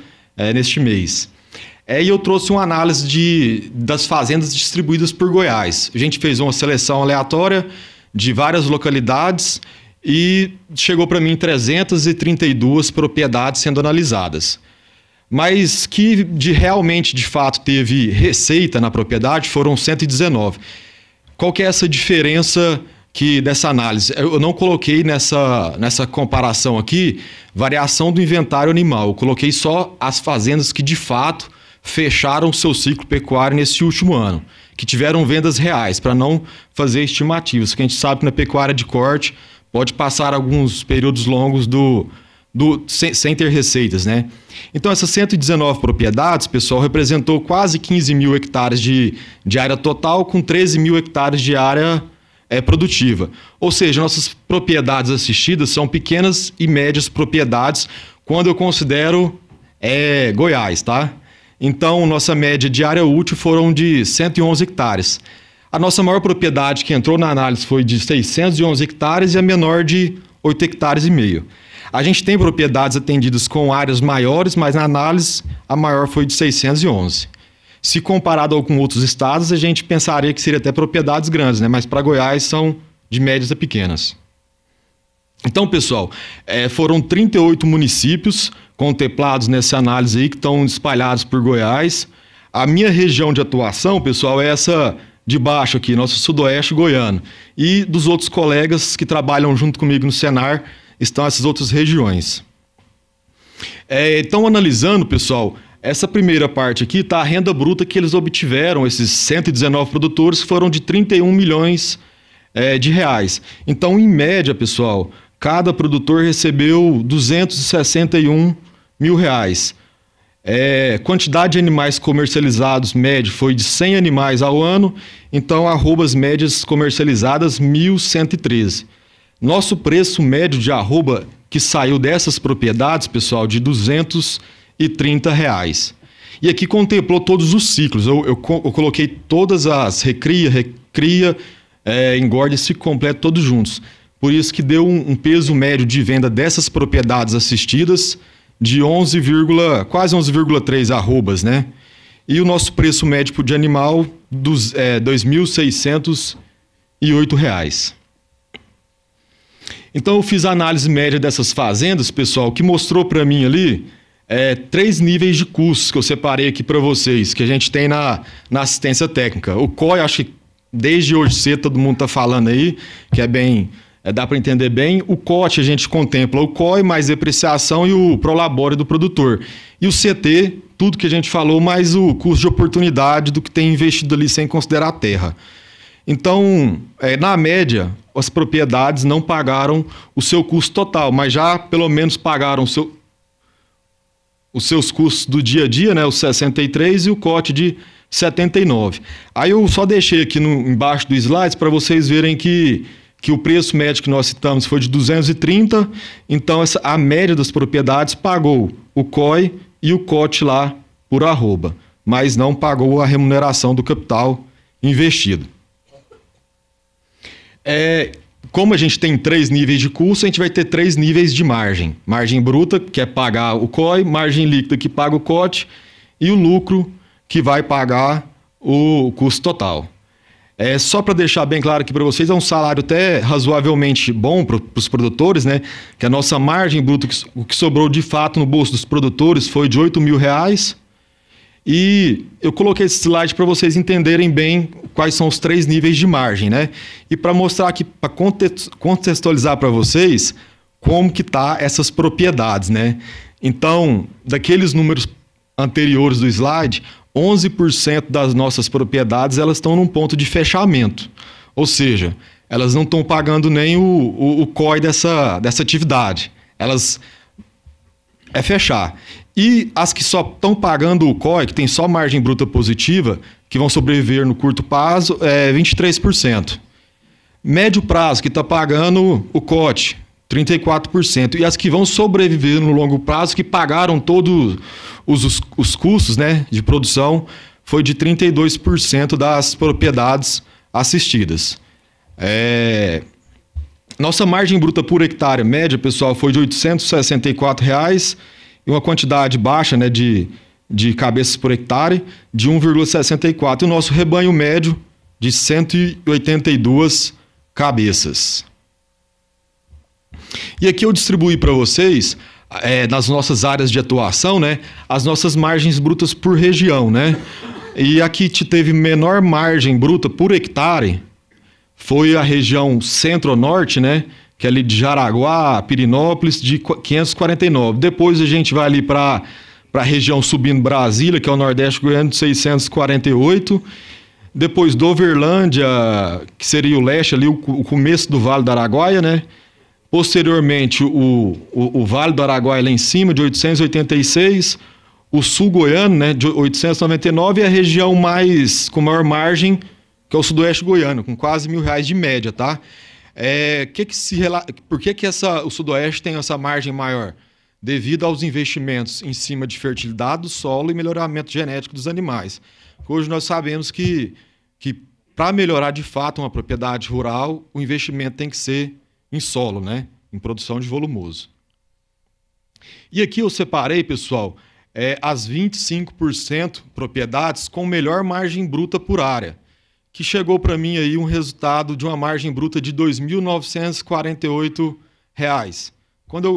neste mês. E eu trouxe uma análise das fazendas distribuídas por Goiás. A gente fez uma seleção aleatória de várias localidades e chegou para mim 332 propriedades sendo analisadas. Mas que realmente, de fato, teve receita na propriedade foram 119. Qual que é essa diferença dessa análise? Eu não coloquei nessa comparação aqui variação do inventário animal. Eu coloquei só as fazendas que, de fato, fecharam seu ciclo pecuário nesse último ano, que tiveram vendas reais, para não fazer estimativas, porque a gente sabe que na pecuária de corte pode passar alguns períodos longos sem ter receitas, né? Então, essas 119 propriedades, pessoal, representou quase 15 mil hectares de área total, com 13 mil hectares de área produtiva. Ou seja, nossas propriedades assistidas são pequenas e médias propriedades, quando eu considero Goiás, tá? Então, nossa média de área útil foram de 111 hectares. A nossa maior propriedade que entrou na análise foi de 611 hectares e a menor de 8,5 hectares. A gente tem propriedades atendidas com áreas maiores, mas na análise a maior foi de 611. Se comparado com outros estados, a gente pensaria que seria até propriedades grandes, né? Mas para Goiás são de médias a pequenas. Então, pessoal, foram 38 municípios contemplados nessa análise aí, que estão espalhados por Goiás. A minha região de atuação, pessoal, é essa de baixo aqui, nosso sudoeste goiano. E dos outros colegas que trabalham junto comigo no Senar, estão essas outras regiões. Então, analisando, pessoal, essa primeira parte aqui está a renda bruta que eles obtiveram, esses 119 produtores, que foram de 31 milhões de reais. Então, em média, pessoal, cada produtor recebeu 261 mil reais. Quantidade de animais comercializados médio foi de 100 animais ao ano, então arrobas médias comercializadas 1.113. Nosso preço médio de arroba que saiu dessas propriedades, pessoal, de R$ 230 reais. E aqui contemplou todos os ciclos. Eu coloquei todas as recria, engorda e ciclo completo todos juntos. Por isso que deu um peso médio de venda dessas propriedades assistidas de quase 11,3 arrobas, né? E o nosso preço médio de animal, R$ 2.608 reais. Então, eu fiz a análise média dessas fazendas, pessoal, que mostrou para mim ali 3 níveis de custos que eu separei aqui para vocês, que a gente tem na assistência técnica. O COI, acho que desde hoje cedo todo mundo está falando aí, que dá para entender bem. O COT, a gente contempla o COI mais depreciação e o prolabore do produtor. E o CT, tudo que a gente falou, mais o custo de oportunidade do que tem investido ali sem considerar a terra. Então, na média, as propriedades não pagaram o seu custo total, mas já pelo menos pagaram os seus custos do dia a dia, né, os 63 e o COT de 79. Aí eu só deixei aqui embaixo do slide para vocês verem que o preço médio que nós citamos foi de 230, então a média das propriedades pagou o COI e o COT lá por arroba, mas não pagou a remuneração do capital investido. Como a gente tem 3 níveis de custo, a gente vai ter 3 níveis de margem. Margem bruta, que é pagar o COI, margem líquida, que paga o COT, e o lucro, que vai pagar o custo total. Só para deixar bem claro aqui para vocês, é um salário até razoavelmente bom para os produtores, né? Que a nossa margem bruta, o que sobrou de fato no bolso dos produtores foi de R$ 8 mil. E eu coloquei esse slide para vocês entenderem bem quais são os 3 níveis de margem, né? E para mostrar aqui, para contextualizar para vocês como que tá essas propriedades, né? Então, daqueles números anteriores do slide, 11% das nossas propriedades elas estão num ponto de fechamento. Ou seja, elas não estão pagando nem o COI dessa atividade. Elas fechar. E as que só estão pagando o COI, que tem só margem bruta positiva, que vão sobreviver no curto prazo, 23%. Médio prazo, que está pagando o COT, 34%. E as que vão sobreviver no longo prazo, que pagaram todos os custos, né, de produção, foi de 32% das propriedades assistidas. Nossa margem bruta por hectare média, pessoal, foi de R$ 864 reais, e uma quantidade baixa, né, de cabeças por hectare de 1,64. E o nosso rebanho médio de 182 cabeças. E aqui eu distribuí para vocês, nas nossas áreas de atuação, né, as nossas margens brutas por região, né? E aqui teve menor margem bruta por hectare, foi a região centro-norte, né? Que é ali de Jaraguá, Pirinópolis, de 549. Depois a gente vai ali para a região subindo Brasília, que é o Nordeste Goiano, de 648. Depois Doverlândia, que seria o leste, ali o começo do Vale do Araguaia, né? Posteriormente, o Vale do Araguaia lá em cima, de 886. O sul goiano, né, de 899. E a região com maior margem, que é o sudoeste goiano, com quase R$ 1.000 de média, tá? Por que o sudoeste tem essa margem maior? Devido aos investimentos em cima de fertilidade do solo e melhoramento genético dos animais. Hoje nós sabemos que para melhorar de fato uma propriedade rural, o investimento tem que ser em solo, né? Em produção de volumoso. E aqui eu separei, pessoal, as 25% propriedades com melhor margem bruta por área, que chegou para mim aí um resultado de uma margem bruta de R$ 2.948.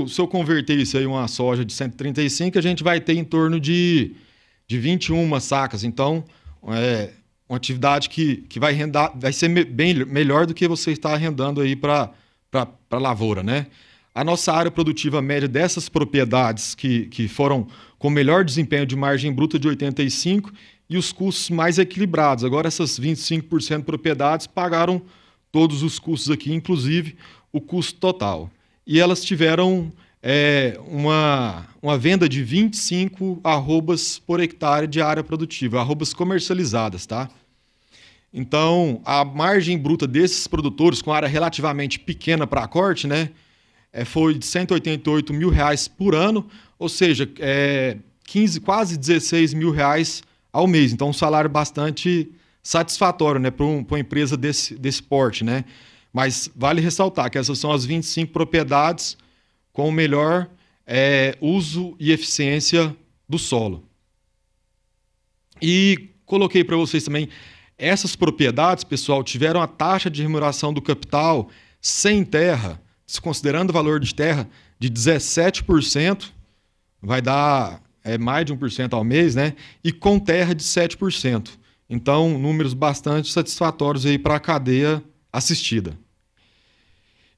Se eu converter isso aí em uma soja de 135, a gente vai ter em torno de 21 sacas. Então, uma atividade que vai ser bem melhor do que você está arrendando aí para a lavoura, né? A nossa área produtiva média dessas propriedades que foram com melhor desempenho de margem bruta de 85 e os custos mais equilibrados. Agora, essas 25% de propriedades pagaram todos os custos aqui, inclusive o custo total. E elas tiveram uma venda de 25 arrobas por hectare de área produtiva, arrobas comercializadas, tá? Então, a margem bruta desses produtores, com área relativamente pequena para corte, né, foi de R$ 188.000 por ano, ou seja, quase R$ 16.000 ao mês. Então, um salário bastante satisfatório, né, para uma empresa desse porte, né? Mas vale ressaltar que essas são as 25 propriedades com o melhor uso e eficiência do solo. E coloquei para vocês também, essas propriedades, pessoal, tiveram a taxa de remuneração do capital sem terra, desconsiderando o valor de terra, de 17%, vai dar mais de 1% ao mês, né? E com terra de 7%. Então, números bastante satisfatórios aí para a cadeia assistida.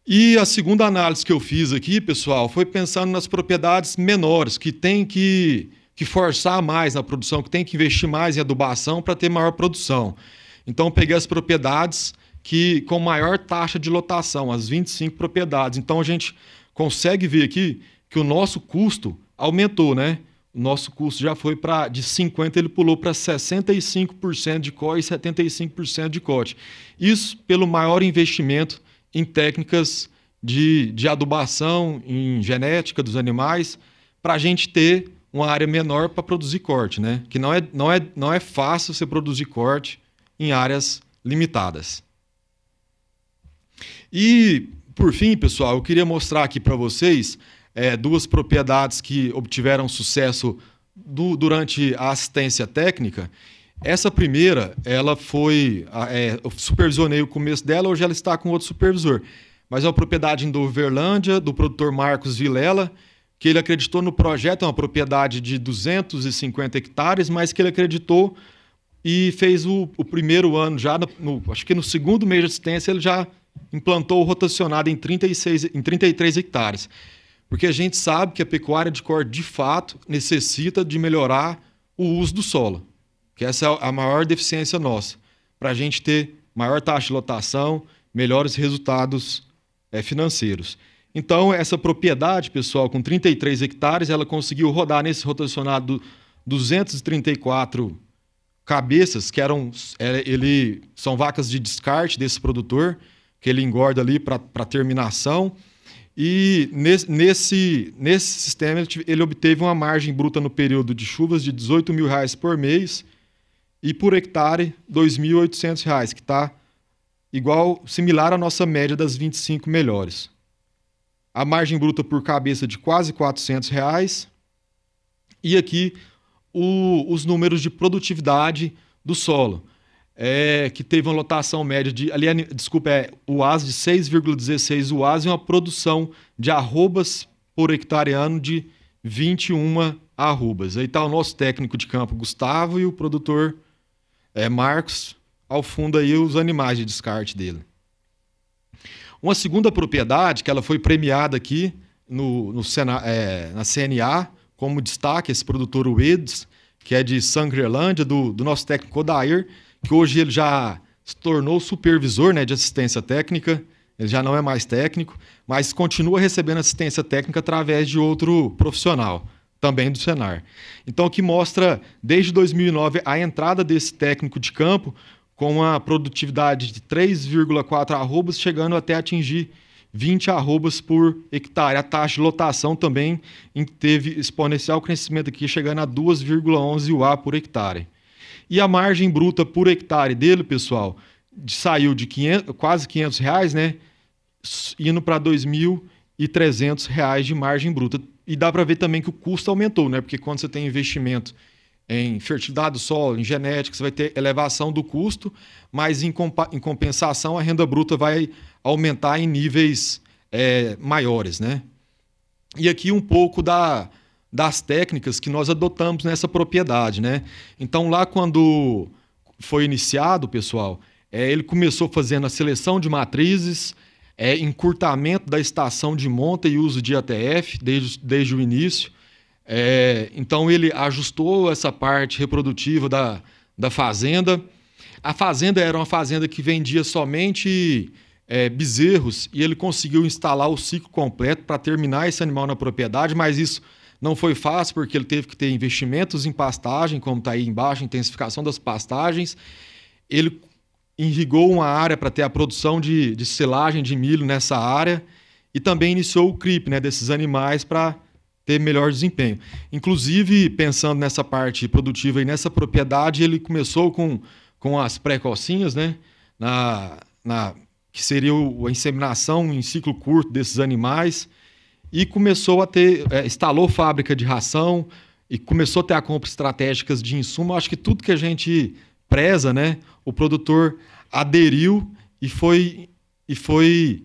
E a segunda análise que eu fiz aqui, pessoal, foi pensando nas propriedades menores, que tem que forçar mais na produção, que tem que investir mais em adubação para ter maior produção. Então, eu peguei as propriedades com maior taxa de lotação, as 25 propriedades. Então, a gente consegue ver aqui que o nosso custo aumentou, né? O nosso custo já foi de 50%, ele pulou para 65% de COI e 75% de COT. Isso pelo maior investimento em técnicas de adubação, em genética dos animais, para a gente ter uma área menor para produzir corte, né? Que não é fácil você produzir corte em áreas limitadas. E, por fim, pessoal, eu queria mostrar aqui para vocês duas propriedades que obtiveram sucesso durante a assistência técnica. Essa primeira, ela foi... eu supervisionei o começo dela, hoje ela está com outro supervisor. Mas é uma propriedade em Uberlândia, do produtor Marcos Vilela, que ele acreditou no projeto, é uma propriedade de 250 hectares, mas que ele acreditou e fez o primeiro ano, já acho que no segundo mês de assistência, ele já implantou o rotacionado em 33 hectares. Porque a gente sabe que a pecuária de corte, de fato, necessita de melhorar o uso do solo, que essa é a maior deficiência nossa, para a gente ter maior taxa de lotação, melhores resultados financeiros. Então, essa propriedade, pessoal, com 33 hectares, ela conseguiu rodar nesse rotacionado 234 cabeças, que são vacas de descarte desse produtor, que ele engorda ali para terminação. E nesse sistema ele obteve uma margem bruta no período de chuvas de R$ 18.000 por mês e por hectare R$ 2.800, que está similar à nossa média das 25 melhores. A margem bruta por cabeça de quase R$ 400. E aqui os números de produtividade do solo, que teve uma lotação média o UAS de 6,16 UAS e uma produção de arrobas por hectare ano de 21 arrobas. Aí está o nosso técnico de campo, Gustavo, e o produtor Marcos, ao fundo aí os animais de descarte dele. Uma segunda propriedade que ela foi premiada aqui na CNA como destaque, esse produtor Uedes, que é de Sangrelândia, do nosso técnico Odair, que hoje ele já se tornou supervisor, né, de assistência técnica, ele já não é mais técnico, mas continua recebendo assistência técnica através de outro profissional, também do Senar. Então, aqui mostra, desde 2009, a entrada desse técnico de campo com uma produtividade de 3,4 arrobas, chegando até atingir 20 arrobas por hectare. A taxa de lotação também teve exponencial crescimento aqui, chegando a 2,11 UA por hectare. E a margem bruta por hectare dele, pessoal, saiu de quase R$ 500, né, indo para R$ 2.300 de margem bruta. E dá para ver também que o custo aumentou, né, porque quando você tem investimento em fertilidade do solo, em genética, você vai ter elevação do custo, mas em compensação a renda bruta vai aumentar em níveis maiores, né? E aqui um pouco das técnicas que nós adotamos nessa propriedade, né? Então, lá quando foi iniciado, pessoal, ele começou fazendo a seleção de matrizes, encurtamento da estação de monta e uso de ATF desde o início. Então, ele ajustou essa parte reprodutiva da fazenda. A fazenda era uma fazenda que vendia somente bezerros e ele conseguiu instalar o ciclo completo para terminar esse animal na propriedade, mas isso não foi fácil porque ele teve que ter investimentos em pastagem, como está aí embaixo, intensificação das pastagens. Ele irrigou uma área para ter a produção de silagem de milho nessa área e também iniciou o CRIP, né, desses animais para ter melhor desempenho. Inclusive, pensando nessa parte produtiva e nessa propriedade, ele começou com as pré-cocinhas, né, que seria a inseminação em ciclo curto desses animais, e começou a ter, instalou fábrica de ração e começou a ter a compra estratégicas de insumo. Acho que tudo que a gente preza, né, o produtor aderiu e foi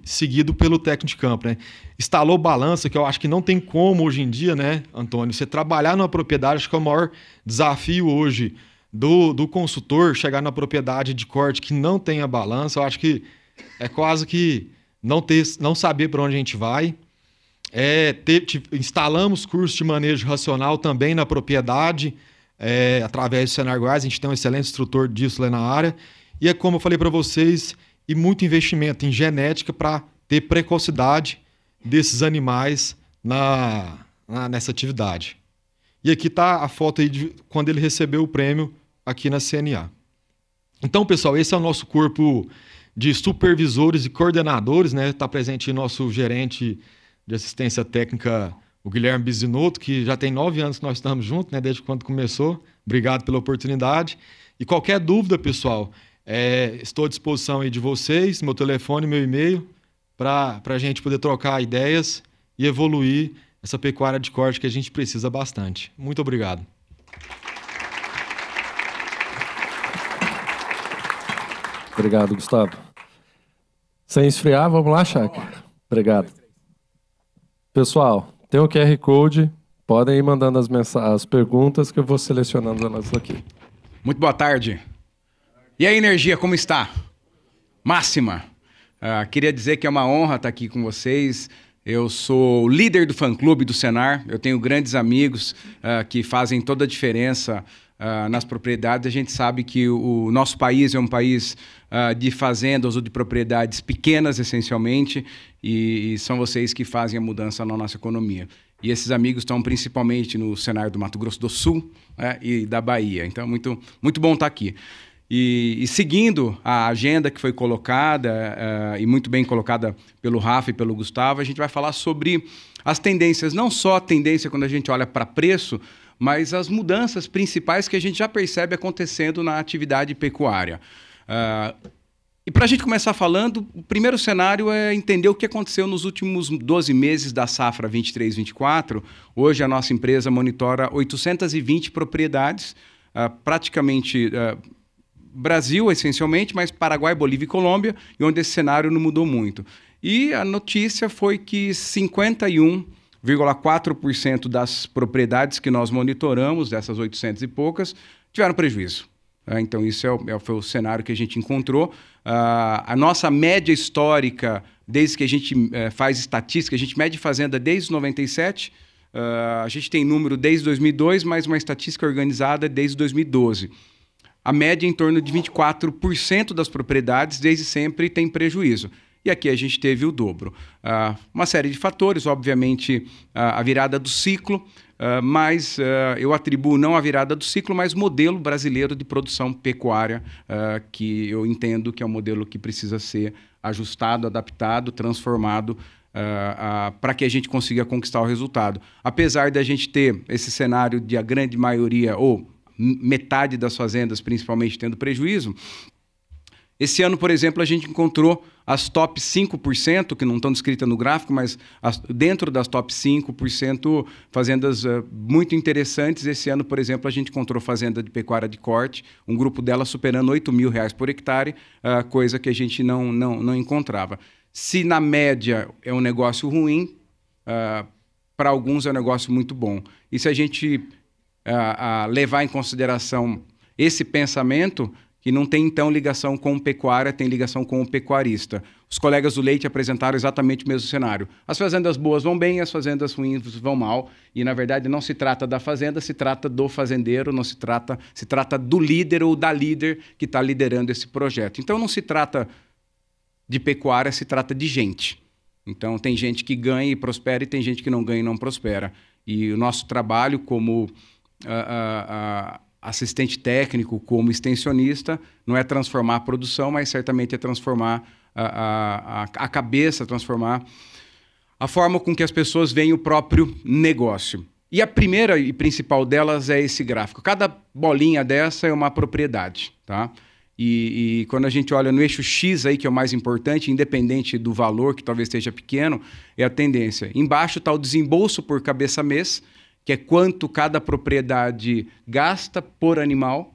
seguido pelo técnico de campo, né? Instalou balança, que eu acho que não tem como hoje em dia, né, Antônio? Você trabalhar numa propriedade, acho que é o maior desafio hoje do consultor, chegar na propriedade de corte que não tenha balança. Eu acho que é quase que não saber para onde a gente vai. Instalamos cursos de manejo racional também na propriedade, através do Senar Goiás. A gente tem um excelente instrutor disso lá na área. E é como eu falei para vocês, e muito investimento em genética para ter precocidade desses animais nessa atividade. E aqui está a foto aí de quando ele recebeu o prêmio aqui na CNA. Então, pessoal, esse é o nosso corpo de supervisores e coordenadores, né? Está presente o nosso gerente de assistência técnica, o Guilherme Bisinotto, que já tem 9 anos que nós estamos juntos, né? Desde quando começou. Obrigado pela oportunidade. E qualquer dúvida, pessoal, estou à disposição aí de vocês, meu telefone, meu e-mail, para a gente poder trocar ideias e evoluir essa pecuária de corte que a gente precisa bastante. Muito obrigado. Obrigado, Gustavo. Sem esfriar, vamos lá, Chácara? Obrigado. Pessoal, tem o QR Code, podem ir mandando as perguntas que eu vou selecionando elas aqui. Muito boa tarde. E a energia, como está? Máxima. Queria dizer que é uma honra estar aqui com vocês. Eu sou o líder do fã-clube do Senar. Eu tenho grandes amigos que fazem toda a diferença nas propriedades. A gente sabe que o nosso país é um país de fazendas ou de propriedades pequenas, essencialmente, e são vocês que fazem a mudança na nossa economia. E esses amigos estão principalmente no Senar do Mato Grosso do Sul, e da Bahia. Então, muito, muito bom estar aqui. E seguindo a agenda que foi colocada, e muito bem colocada pelo Rafa e pelo Gustavo, a gente vai falar sobre as tendências, não só a tendência quando a gente olha para preço, mas as mudanças principais que a gente já percebe acontecendo na atividade pecuária. E para a gente começar falando, o primeiro cenário é entender o que aconteceu nos últimos 12 meses da safra 23-24. Hoje a nossa empresa monitora 820 propriedades, praticamente Brasil, essencialmente, mas Paraguai, Bolívia e Colômbia, e onde esse cenário não mudou muito. E a notícia foi que 51,4% das propriedades que nós monitoramos, dessas 800 e poucas, tiveram prejuízo. Então, isso foi o cenário que a gente encontrou. A nossa média histórica, desde que a gente faz estatística, a gente mede fazenda desde 97, a gente tem número desde 2002, mas uma estatística organizada desde 2012. A média é em torno de 24% das propriedades, desde sempre, tem prejuízo. E aqui a gente teve o dobro. Uma série de fatores, obviamente, a virada do ciclo, mas eu atribuo não a virada do ciclo, mas o modelo brasileiro de produção pecuária, que eu entendo que é um modelo que precisa ser ajustado, adaptado, transformado, para que a gente consiga conquistar o resultado. Apesar de a gente ter esse cenário de a grande maioria, ou metade das fazendas, principalmente, tendo prejuízo, esse ano, por exemplo, a gente encontrou as top 5%, que não estão descritas no gráfico, mas dentro das top 5%, fazendas muito interessantes. Esse ano, por exemplo, a gente encontrou fazenda de pecuária de corte, um grupo dela superando R$ 8.000 por hectare, coisa que a gente não encontrava. Se na média é um negócio ruim, para alguns é um negócio muito bom. E se a gente levar em consideração esse pensamento, que não tem, então, ligação com o pecuária, tem ligação com o pecuarista. Os colegas do leite apresentaram exatamente o mesmo cenário. As fazendas boas vão bem, as fazendas ruins vão mal. E, na verdade, não se trata da fazenda, se trata do fazendeiro, se trata do líder ou da líder que está liderando esse projeto. Então, não se trata de pecuária, se trata de gente. Então, tem gente que ganha e prospera e tem gente que não ganha e não prospera. E o nosso trabalho como assistente técnico, como extensionista, não é transformar a produção, mas certamente é transformar a cabeça, transformar a forma com que as pessoas veem o próprio negócio. E a primeira e principal delas é esse gráfico. Cada bolinha dessa é uma propriedade, tá? E quando a gente olha no eixo X, aí, que é o mais importante, independente do valor, que talvez esteja pequeno, é a tendência. Embaixo está o desembolso por cabeça mês, que é quanto cada propriedade gasta por animal.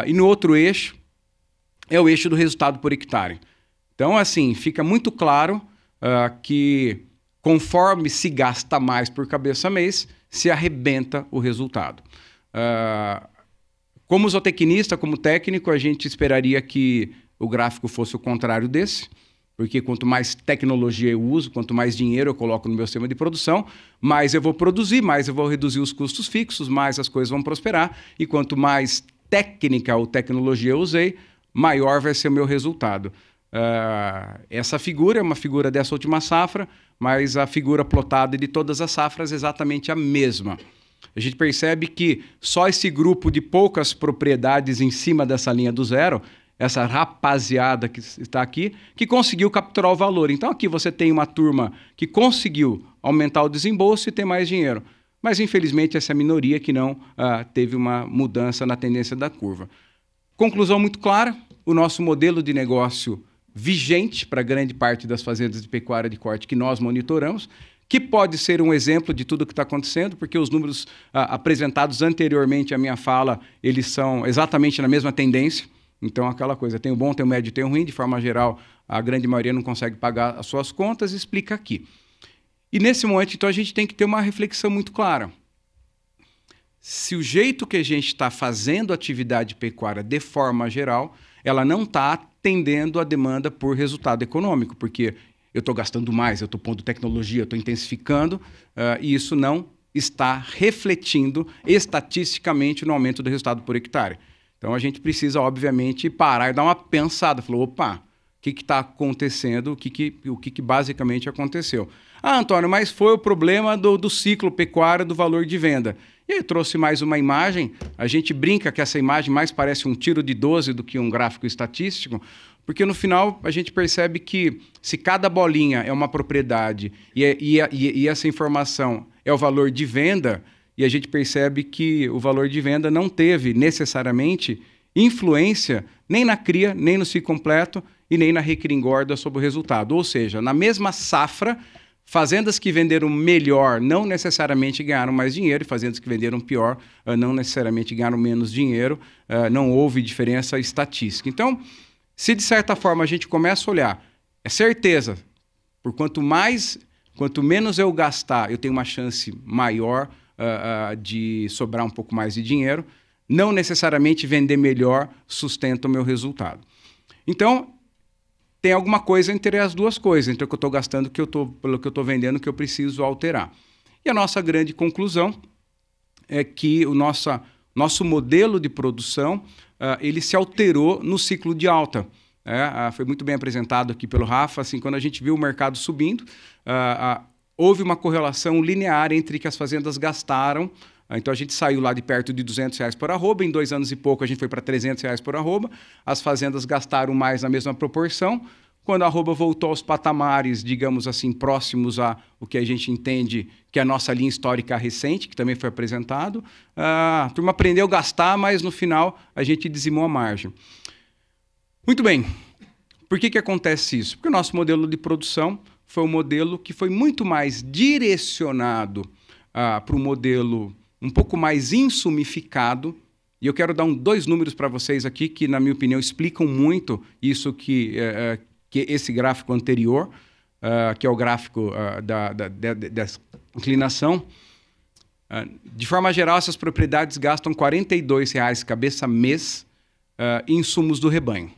E no outro eixo é o eixo do resultado por hectare. Então, assim, fica muito claro que conforme se gasta mais por cabeça mês, se arrebenta o resultado. Como zootecnista, como técnico, a gente esperaria que o gráfico fosse o contrário desse, porque quanto mais tecnologia eu uso, quanto mais dinheiro eu coloco no meu sistema de produção, mais eu vou produzir, mais eu vou reduzir os custos fixos, mais as coisas vão prosperar, e quanto mais técnica ou tecnologia eu usei, maior vai ser o meu resultado. Essa figura é uma figura dessa última safra, mas a figura plotada de todas as safras é exatamente a mesma. A gente percebe que só esse grupo de poucas propriedades em cima dessa linha do zero, essa rapaziada que está aqui, que conseguiu capturar o valor. Então aqui você tem uma turma que conseguiu aumentar o desembolso e ter mais dinheiro. Mas infelizmente essa é a minoria que não teve uma mudança na tendência da curva. Conclusão muito clara, o nosso modelo de negócio vigente para grande parte das fazendas de pecuária de corte que nós monitoramos, que pode ser um exemplo de tudo o que está acontecendo, porque os números apresentados anteriormente à minha fala, eles são exatamente na mesma tendência. Então, aquela coisa, tem o bom, tem o médio, tem o ruim, de forma geral, a grande maioria não consegue pagar as suas contas, explica aqui. E nesse momento, então, a gente tem que ter uma reflexão muito clara. Se o jeito que a gente está fazendo atividade pecuária de forma geral, ela não está atendendo a demanda por resultado econômico, porque eu estou gastando mais, eu estou pondo tecnologia, eu estou intensificando, e isso não está refletindo estatisticamente no aumento do resultado por hectare. Então, a gente precisa, obviamente, parar e dar uma pensada. Falou, opa, o que está acontecendo? O que basicamente aconteceu? Antônio, mas foi o problema do ciclo pecuário do valor de venda. E aí trouxe mais uma imagem. A gente brinca que essa imagem mais parece um tiro de 12 do que um gráfico estatístico, porque no final a gente percebe que se cada bolinha é uma propriedade e essa informação é o valor de venda, e a gente percebe que o valor de venda não teve necessariamente influência nem na cria, nem no ciclo completo e nem na recria engorda sobre o resultado. Ou seja, na mesma safra, fazendas que venderam melhor não necessariamente ganharam mais dinheiro, e fazendas que venderam pior não necessariamente ganharam menos dinheiro, não houve diferença estatística. Então, se de certa forma a gente começa a olhar, é certeza, por quanto menos eu gastar, eu tenho uma chance maior de sobrar um pouco mais de dinheiro, não necessariamente vender melhor sustenta o meu resultado. Então, tem alguma coisa entre as duas coisas, entre o que eu estou gastando pelo que eu estou vendendo, que eu preciso alterar. E a nossa grande conclusão é que o nosso modelo de produção ele se alterou no ciclo de alta. Foi muito bem apresentado aqui pelo Rafa. Assim, quando a gente viu o mercado subindo, houve uma correlação linear entre que as fazendas gastaram. Então, a gente saiu lá de perto de R$200 por arroba, em 2 anos e pouco a gente foi para R$300 por arroba, as fazendas gastaram mais na mesma proporção. Quando a arroba voltou aos patamares, digamos assim, próximos a o que a gente entende que é a nossa linha histórica recente, que também foi apresentado, a turma aprendeu a gastar, mas no final a gente dizimou a margem. Muito bem. Por que acontece isso? Porque o nosso modelo de produção foi um modelo que foi muito mais direcionado para um modelo um pouco mais insumificado, e eu quero dar 2 números para vocês aqui que, na minha opinião, explicam muito isso que que esse gráfico anterior, que é o gráfico da inclinação. De forma geral, essas propriedades gastam R$ 42,00 cabeça mês em insumos do rebanho.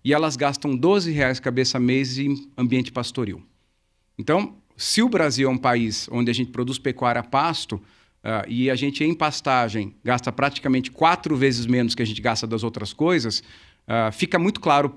E elas gastam R$ 12,00 cabeça mês em ambiente pastoril. Então, se o Brasil é um país onde a gente produz pecuária a pasto, e a gente em pastagem gasta praticamente 4 vezes menos que a gente gasta das outras coisas, fica muito claro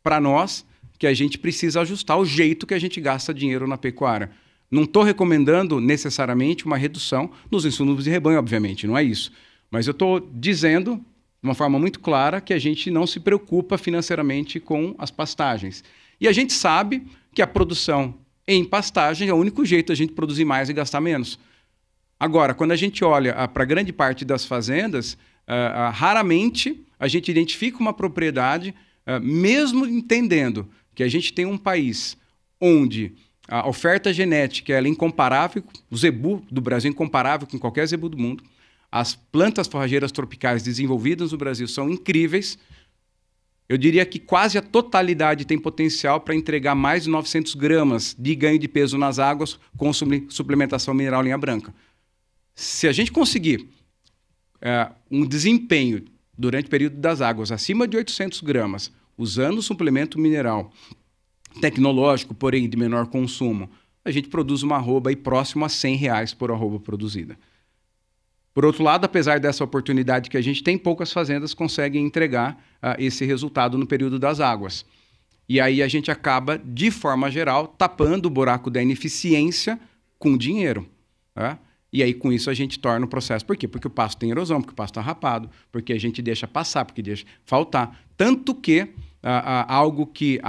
para nós que a gente precisa ajustar o jeito que a gente gasta dinheiro na pecuária. Não estou recomendando necessariamente uma redução nos insumos de rebanho, obviamente, não é isso. Mas eu estou dizendo, de uma forma muito clara, que a gente não se preocupa financeiramente com as pastagens. E a gente sabe que a produção em pastagem é o único jeito de a gente produzir mais e gastar menos. Agora, quando a gente olha para grande parte das fazendas, raramente a gente identifica uma propriedade, mesmo entendendo que a gente tem um país onde a oferta genética ela é incomparável, o zebu do Brasil é incomparável com qualquer zebu do mundo, as plantas forrageiras tropicais desenvolvidas no Brasil são incríveis. Eu diria que quase a totalidade tem potencial para entregar mais de 900 gramas de ganho de peso nas águas com suplementação mineral linha branca. Se a gente conseguir um desempenho durante o período das águas acima de 800 gramas, usando suplemento mineral tecnológico, porém de menor consumo, a gente produz uma arroba aí próximo a R$100 por arroba produzida. Por outro lado, apesar dessa oportunidade que a gente tem, poucas fazendas conseguem entregar esse resultado no período das águas. E aí a gente acaba, de forma geral, tapando o buraco da ineficiência com dinheiro. Tá? E aí, com isso, a gente torna o processo. Por quê? Porque o pasto tem erosão, porque o pasto está rapado, porque a gente deixa passar, porque deixa faltar. Tanto que algo que...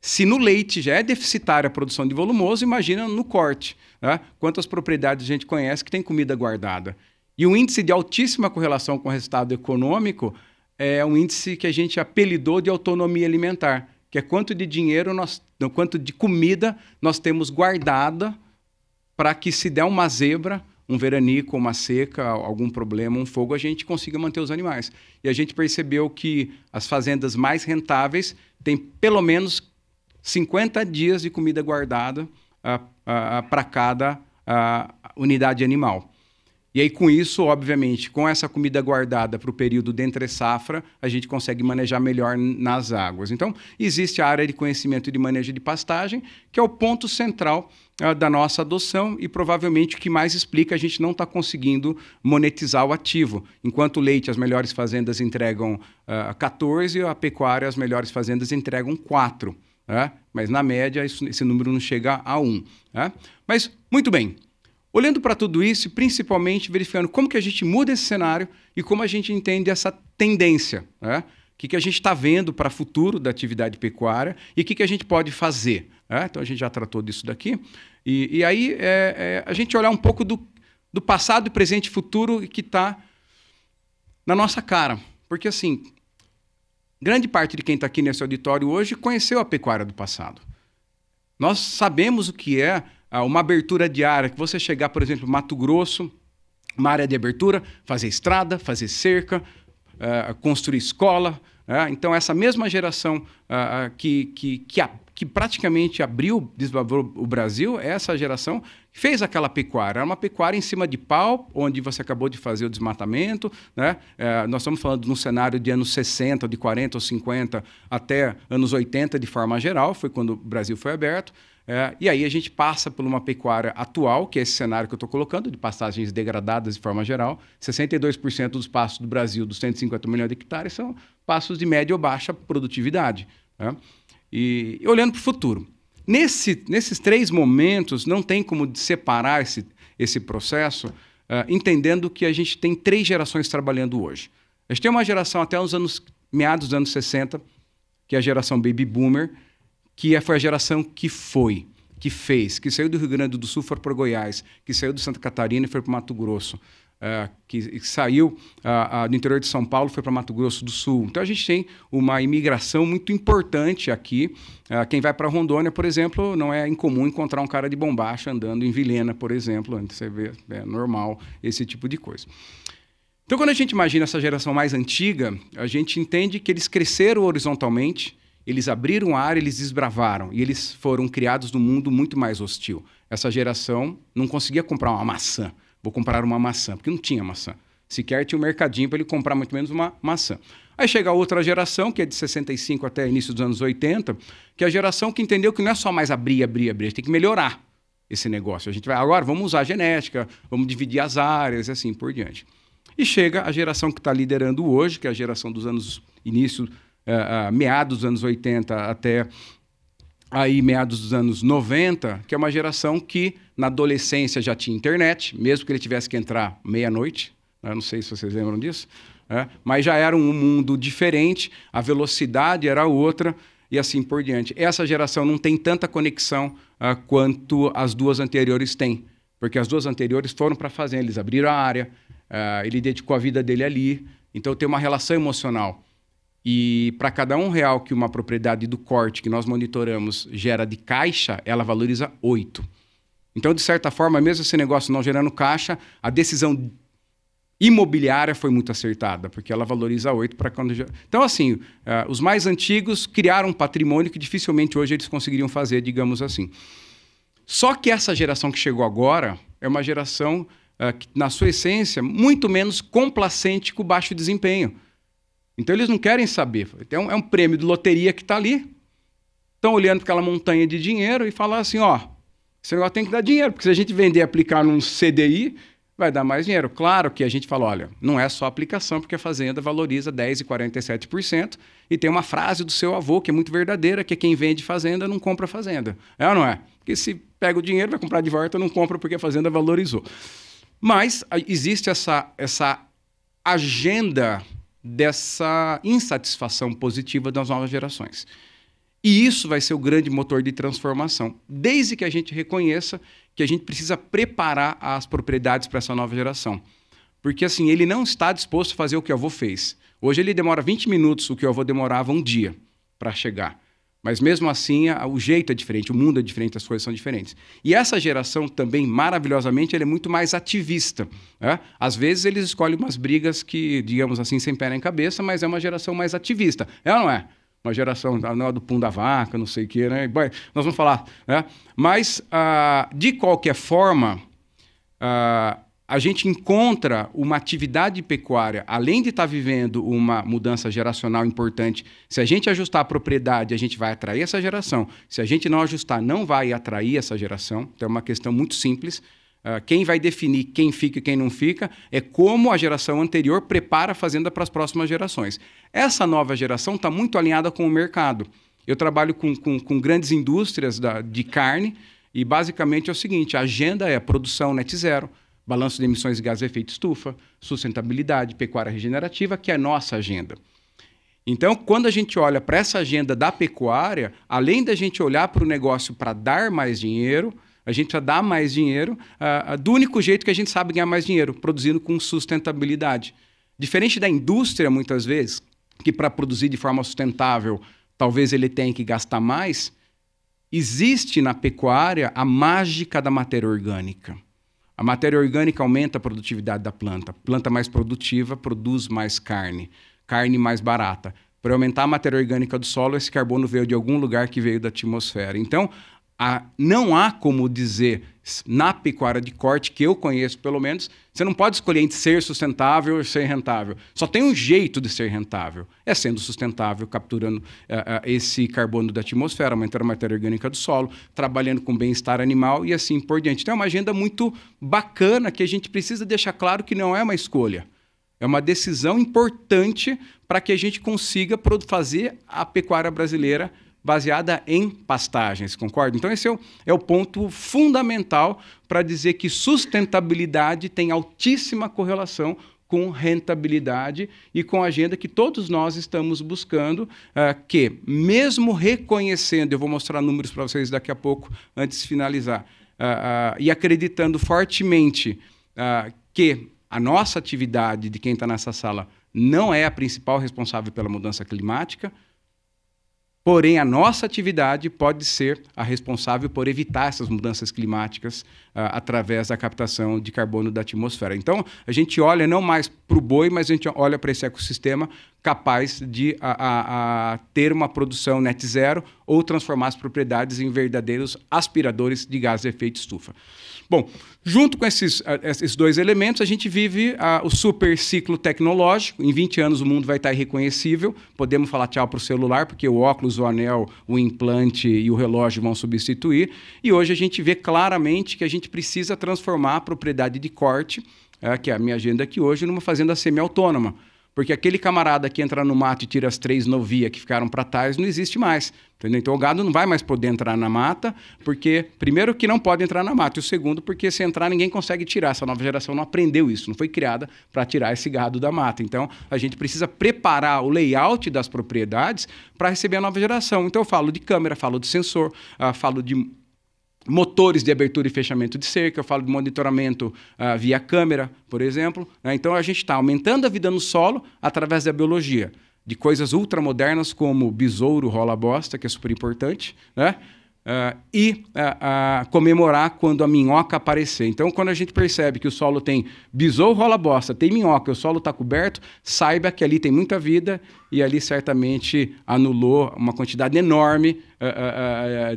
se no leite já é deficitária a produção de volumoso, imagina no corte. Né? Quantas propriedades a gente conhece que tem comida guardada. E o índice de altíssima correlação com o resultado econômico é um índice que a gente apelidou de autonomia alimentar, que é quanto de dinheiro, quanto de comida nós temos guardada para que se der uma zebra, um veranico, uma seca, algum problema, um fogo, a gente consiga manter os animais. E a gente percebeu que as fazendas mais rentáveis têm pelo menos 50 dias de comida guardada para cada unidade animal. E aí, com isso, obviamente, com essa comida guardada para o período de entre-safra, a gente consegue manejar melhor nas águas. Então, existe a área de conhecimento e de manejo de pastagem, que é o ponto central da nossa adoção e provavelmente o que mais explica a gente não está conseguindo monetizar o ativo. Enquanto o leite, as melhores fazendas entregam 14, a pecuária, as melhores fazendas entregam 4. Mas, na média, esse número não chega a 1. Mas, muito bem. Olhando para tudo isso, principalmente verificando como que a gente muda esse cenário e como a gente entende essa tendência. O que a gente está vendo para o futuro da atividade pecuária e o que a gente pode fazer. Então, a gente já tratou disso daqui. E aí, a gente olhar um pouco do passado, presente e futuro que está na nossa cara. Porque, assim, grande parte de quem está aqui nesse auditório hoje conheceu a pecuária do passado. Nós sabemos o que é uma abertura de área, que você chegar, por exemplo, Mato Grosso, uma área de abertura, fazer estrada, fazer cerca, construir escola. Então, essa mesma geração que praticamente desbravou o Brasil, essa geração que fez aquela pecuária. Era uma pecuária em cima de pau, onde você acabou de fazer o desmatamento. Nós estamos falando de um cenário de anos 60, de 40 ou 50 até anos 80, de forma geral, foi quando o Brasil foi aberto. E aí a gente passa por uma pecuária atual, que é esse cenário que eu estou colocando, de pastagens degradadas de forma geral. 62% dos pastos do Brasil, dos 150 milhões de hectares, são pastos de média ou baixa produtividade. E olhando para o futuro. Nesses 3 momentos, não tem como separar esse processo, entendendo que a gente tem 3 gerações trabalhando hoje. A gente tem uma geração até meados dos anos 60, que é a geração Baby Boomer, que foi a geração que fez, que saiu do Rio Grande do Sul, foi para Goiás, que saiu de Santa Catarina e foi para Mato Grosso, que saiu do interior de São Paulo, foi para Mato Grosso do Sul. Então, a gente tem uma imigração muito importante aqui. Quem vai para Rondônia, por exemplo, não é incomum encontrar um cara de bombacha andando em Vilhena, por exemplo. Você vê, é normal esse tipo de coisa. Então, quando a gente imagina essa geração mais antiga, a gente entende que eles cresceram horizontalmente Eles abriram a área, eles desbravaram, e eles foram criados num mundo muito mais hostil. Essa geração não conseguia comprar uma maçã. Vou comprar uma maçã, porque não tinha maçã. Sequer tinha um mercadinho para ele comprar muito menos uma maçã. Aí chega a outra geração, que é de 65 até início dos anos 80, que é a geração que entendeu que não é só mais abrir, a gente tem que melhorar esse negócio. A gente vai, agora vamos usar a genética, vamos dividir as áreas e assim por diante. E chega a geração que está liderando hoje, que é a geração dos anos meados dos anos 80 até aí meados dos anos 90, que é uma geração que na adolescência já tinha internet, mesmo que ele tivesse que entrar meia-noite, eu não sei se vocês lembram disso, mas já era um mundo diferente, a velocidade era outra e assim por diante. Essa geração não tem tanta conexão quanto as duas anteriores têm, porque as duas anteriores foram para a fazenda, eles abriram a área, ele dedicou a vida dele ali, então tem uma relação emocional. E para cada R$1 que uma propriedade do corte que nós monitoramos gera de caixa, ela valoriza 8. Então, de certa forma, mesmo esse negócio não gerando caixa, a decisão imobiliária foi muito acertada, porque ela valoriza 8 para quando... Então, assim, os mais antigos criaram um patrimônio que dificilmente hoje eles conseguiriam fazer, digamos assim. Só que essa geração que chegou agora é uma geração, que, na sua essência, muito menos complacente com o baixo desempenho. Então, eles não querem saber. É um prêmio de loteria que está ali. Estão olhando para aquela montanha de dinheiro e falam assim, ó, esse negócio tem que dar dinheiro, porque se a gente vender e aplicar num CDI, vai dar mais dinheiro. Claro que a gente fala, olha, não é só aplicação, porque a fazenda valoriza 10,47%, e tem uma frase do seu avô que é muito verdadeira, que quem vende fazenda não compra fazenda. É ou não é? Porque se pega o dinheiro, vai comprar de volta, não compra porque a fazenda valorizou. Mas existe essa agenda dessa insatisfação positiva das novas gerações. E isso vai ser o grande motor de transformação, desde que a gente reconheça que a gente precisa preparar as propriedades para essa nova geração. Porque assim, ele não está disposto a fazer o que o avô fez. Hoje ele demora 20 minutos, o que o avô demorava um dia para chegar. Mas mesmo assim, o jeito é diferente, o mundo é diferente, as coisas são diferentes. E essa geração também, maravilhosamente, ela é muito mais ativista. Às vezes eles escolhem umas brigas que, digamos assim, sem pé nem cabeça, mas é uma geração mais ativista. É ou não é? Uma geração não é do pum da vaca, não sei o quê, né? Nós vamos falar. Mas, de qualquer forma, a gente encontra uma atividade pecuária, além de estar vivendo uma mudança geracional importante, se a gente ajustar a propriedade, a gente vai atrair essa geração. Se a gente não ajustar, não vai atrair essa geração. Então, é uma questão muito simples. Quem vai definir quem fica e quem não fica é como a geração anterior prepara a fazenda para as próximas gerações. Essa nova geração está muito alinhada com o mercado. Eu trabalho com grandes indústrias de carne e, basicamente, é o seguinte, a agenda é produção net zero, balanço de emissões de gases de efeito estufa, sustentabilidade, pecuária regenerativa, que é a nossa agenda. Então, quando a gente olha para essa agenda da pecuária, além da gente olhar para o negócio para dar mais dinheiro, a gente precisa dar mais dinheiro do único jeito que a gente sabe ganhar mais dinheiro, produzindo com sustentabilidade. Diferente da indústria, muitas vezes, que para produzir de forma sustentável, talvez ele tenha que gastar mais, existe na pecuária a mágica da matéria orgânica. A matéria orgânica aumenta a produtividade da planta. Planta mais produtiva produz mais carne. Carne mais barata. Para aumentar a matéria orgânica do solo, esse carbono veio de algum lugar que veio da atmosfera. Então, não há como dizer, na pecuária de corte, que eu conheço pelo menos, você não pode escolher entre ser sustentável e ser rentável. Só tem um jeito de ser rentável. É sendo sustentável, capturando esse carbono da atmosfera, aumentando a matéria orgânica do solo, trabalhando com bem-estar animal e assim por diante. Então é uma agenda muito bacana que a gente precisa deixar claro que não é uma escolha. É uma decisão importante para que a gente consiga fazer a pecuária brasileira baseada em pastagens, concorda? Então esse é o ponto fundamental para dizer que sustentabilidade tem altíssima correlação com rentabilidade e com a agenda que todos nós estamos buscando, que mesmo reconhecendo, eu vou mostrar números para vocês daqui a pouco, antes de finalizar, e acreditando fortemente que a nossa atividade de quem está nessa sala não é a principal responsável pela mudança climática, porém, a nossa atividade pode ser a responsável por evitar essas mudanças climáticas através da captação de carbono da atmosfera. Então, a gente olha não mais para o boi, mas a gente olha para esse ecossistema capaz de ter uma produção net zero ou transformar as propriedades em verdadeiros aspiradores de gás de efeito estufa. Bom, junto com esses dois elementos, a gente vive o super ciclo tecnológico. Em 20 anos o mundo vai estar irreconhecível. Podemos falar tchau para o celular, porque o óculos, o anel, o implante e o relógio vão substituir. E hoje a gente vê claramente que a gente precisa transformar a propriedade de corte, que é a minha agenda aqui hoje, numa fazenda semi-autônoma. Porque aquele camarada que entra no mato e tira as 3 novias que ficaram para trás não existe mais. Entendeu? Então o gado não vai mais poder entrar na mata, porque, primeiro, que não pode entrar na mata, e o segundo, porque se entrar ninguém consegue tirar. Essa nova geração não aprendeu isso, não foi criada para tirar esse gado da mata. Então a gente precisa preparar o layout das propriedades para receber a nova geração. Então eu falo de câmera, falo de sensor, falo de motores de abertura e fechamento de cerca, eu falo de monitoramento via câmera, por exemplo. Né? Então, a gente está aumentando a vida no solo através da biologia, de coisas ultramodernas como besouro rola-bosta, que é super importante, né? Comemorar quando a minhoca aparecer. Então, quando a gente percebe que o solo tem besouro rola-bosta, tem minhoca, o solo está coberto, saiba que ali tem muita vida e ali certamente anulou uma quantidade enorme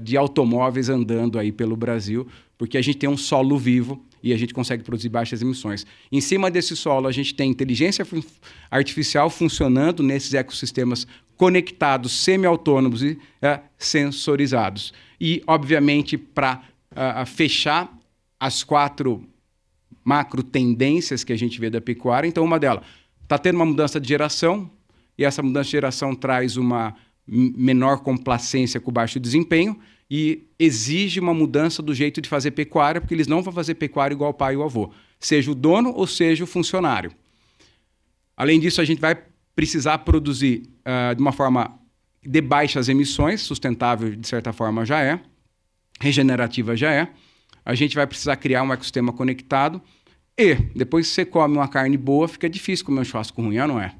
de automóveis andando aí pelo Brasil, porque a gente tem um solo vivo e a gente consegue produzir baixas emissões. Em cima desse solo, a gente tem inteligência artificial funcionando nesses ecossistemas conectados, semi-autônomos e sensorizados. E, obviamente, para fechar as 4 macro tendências que a gente vê da pecuária, então uma delas está tendo uma mudança de geração, e essa mudança de geração traz uma menor complacência com baixo desempenho e exige uma mudança do jeito de fazer pecuária, porque eles não vão fazer pecuária igual o pai e o avô, seja o dono ou seja o funcionário. Além disso, a gente vai precisar produzir de uma forma de baixas emissões, sustentável de certa forma já é, regenerativa já é. A gente vai precisar criar um ecossistema conectado e depois que você come uma carne boa, fica difícil comer um churrasco ruim, não é?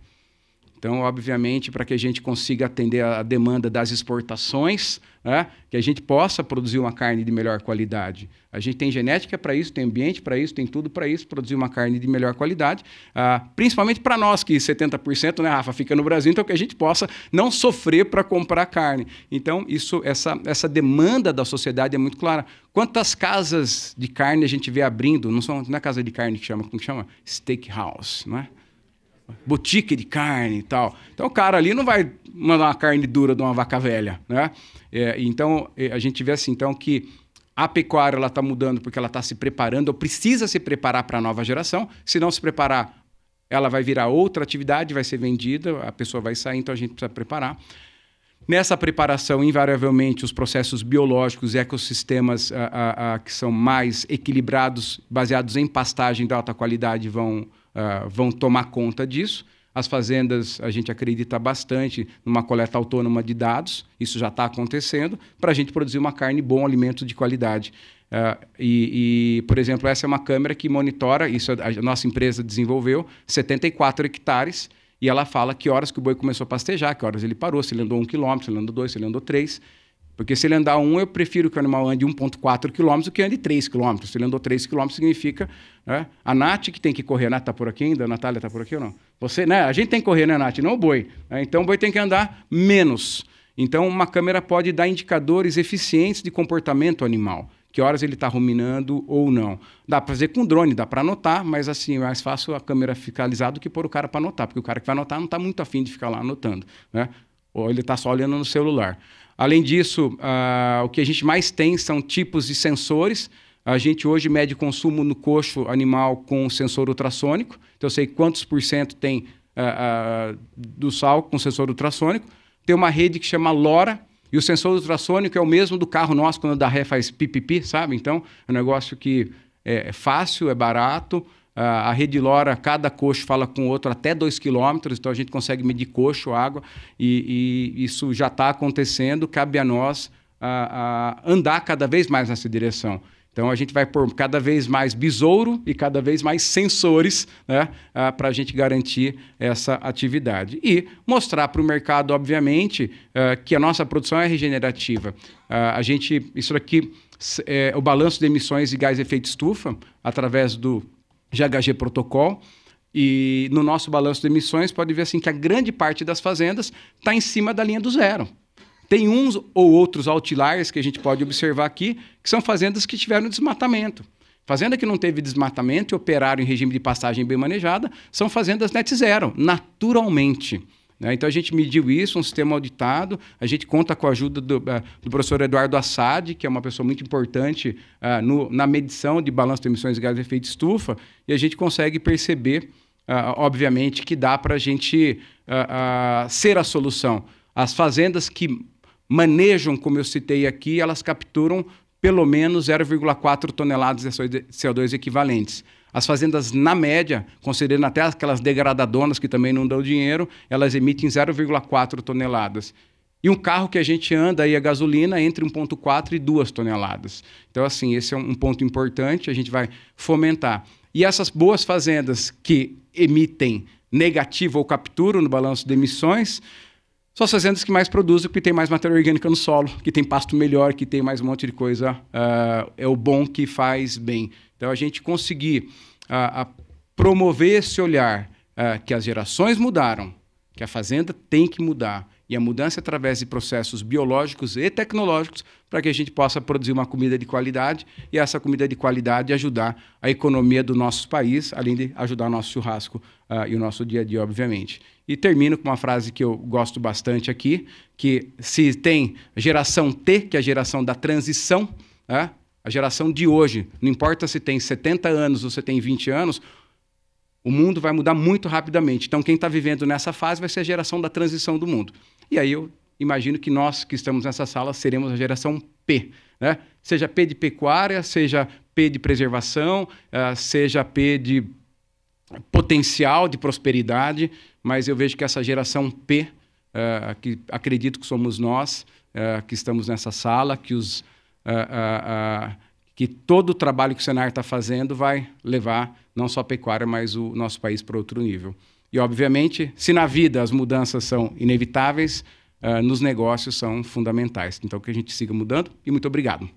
Então, obviamente, para que a gente consiga atender a demanda das exportações, né, que a gente possa produzir uma carne de melhor qualidade. A gente tem genética para isso, tem ambiente para isso, tem tudo para isso, produzir uma carne de melhor qualidade, principalmente para nós, que 70%, né, Rafa, fica no Brasil, então que a gente possa não sofrer para comprar carne. Então, essa demanda da sociedade é muito clara. Quantas casas de carne a gente vê abrindo? Não é casa de carne que chama, como que chama? Steakhouse, não é? Boutique de carne e tal. Então o cara ali não vai mandar uma carne dura de uma vaca velha, né? Então a gente vê assim, então, que a pecuária está mudando porque ela está se preparando, ou precisa se preparar para a nova geração. Se não se preparar, ela vai virar outra atividade, vai ser vendida, a pessoa vai sair, então a gente precisa preparar. Nessa preparação, invariavelmente, os processos biológicos e ecossistemas que são mais equilibrados, baseados em pastagem de alta qualidade, vão tomar conta disso. As fazendas, a gente acredita bastante numa coleta autônoma de dados, isso já está acontecendo, para a gente produzir uma carne bom, alimento de qualidade. Por exemplo, essa é uma câmera que monitora, isso a nossa empresa desenvolveu, 74 hectares, e ela fala que horas que o boi começou a pastejar, que horas ele parou, se ele andou 1 quilômetro, se ele andou 2, se ele andou 3. Porque se ele andar 1, eu prefiro que o animal ande 1,4 km do que ande 3 km. Se ele andou 3 km, significa... Né? A Nath que tem que correr. A Nath está por aqui ainda? A Natália está por aqui ou não? Você, né? A gente tem que correr, né, Nath? Não o boi. Né? Então, o boi tem que andar menos. Então, uma câmera pode dar indicadores eficientes de comportamento animal. Que horas ele está ruminando ou não. Dá para fazer com drone, dá para anotar, mas assim, é mais fácil a câmera ficar alisada do que pôr o cara para anotar. Porque o cara que vai anotar não está muito afim de ficar lá anotando. Né? Ou ele está só olhando no celular. Além disso, o que a gente mais tem são tipos de sensores. A gente hoje mede consumo no coxo animal com sensor ultrassônico. Então, eu sei quantos % tem do sal com sensor ultrassônico. Tem uma rede que chama LoRa, e o sensor ultrassônico é o mesmo do carro nosso, quando dá ré faz pipipi, sabe? Então, é um negócio que é fácil, é barato. A rede LoRa, cada coxo fala com o outro até 2 quilômetros, então a gente consegue medir coxo, água, e isso já está acontecendo. Cabe a nós andar cada vez mais nessa direção. Então a gente vai pôr cada vez mais besouro e cada vez mais sensores, né, para a gente garantir essa atividade. E mostrar para o mercado, obviamente, que a nossa produção é regenerativa. Isso aqui é o balanço de emissões de gás de efeito estufa, através do GHG Protocol, E no nosso balanço de emissões, pode ver assim que a grande parte das fazendas está em cima da linha do zero. Tem uns ou outros outliers que a gente pode observar aqui, que são fazendas que tiveram desmatamento. Fazenda que não teve desmatamento e operaram em regime de pastagem bem manejada, são fazendas net zero, naturalmente. Então, a gente mediu isso, um sistema auditado, a gente conta com a ajuda do professor Eduardo Assad, que é uma pessoa muito importante na medição de balanço de emissões de gases de efeito estufa, e a gente consegue perceber, obviamente, que dá para a gente ser a solução. As fazendas que manejam, como eu citei aqui, elas capturam pelo menos 0,4 toneladas de CO2 equivalentes. As fazendas, na média, considerando até aquelas degradadoras que também não dão dinheiro, elas emitem 0,4 toneladas. E um carro que a gente anda aí a gasolina entre 1,4 e 2 toneladas. Então, assim, esse é um ponto importante, a gente vai fomentar. E essas boas fazendas que emitem negativo ou capturam no balanço de emissões, são as fazendas que mais produzem, que tem mais matéria orgânica no solo, que tem pasto melhor, que tem mais um monte de coisa. É o bom que faz bem. Então, a gente conseguir promover esse olhar que as gerações mudaram, que a fazenda tem que mudar, e a mudança através de processos biológicos e tecnológicos para que a gente possa produzir uma comida de qualidade e essa comida de qualidade ajudar a economia do nosso país, além de ajudar o nosso churrasco e o nosso dia a dia, obviamente. E termino com uma frase que eu gosto bastante aqui, que se tem geração T, que é a geração da transição, a geração de hoje, não importa se tem 70 anos ou se tem 20 anos, o mundo vai mudar muito rapidamente. Então, quem está vivendo nessa fase vai ser a geração da transição do mundo. E aí eu imagino que nós que estamos nessa sala seremos a geração P, né? Seja P de pecuária, seja P de preservação, seja P de potencial de prosperidade, mas eu vejo que essa geração P, que acredito que somos nós, que estamos nessa sala, que todo o trabalho que o Senar está fazendo vai levar não só a pecuária, mas o nosso país para outro nível. E, obviamente, se na vida as mudanças são inevitáveis, nos negócios são fundamentais. Então, que a gente siga mudando e muito obrigado.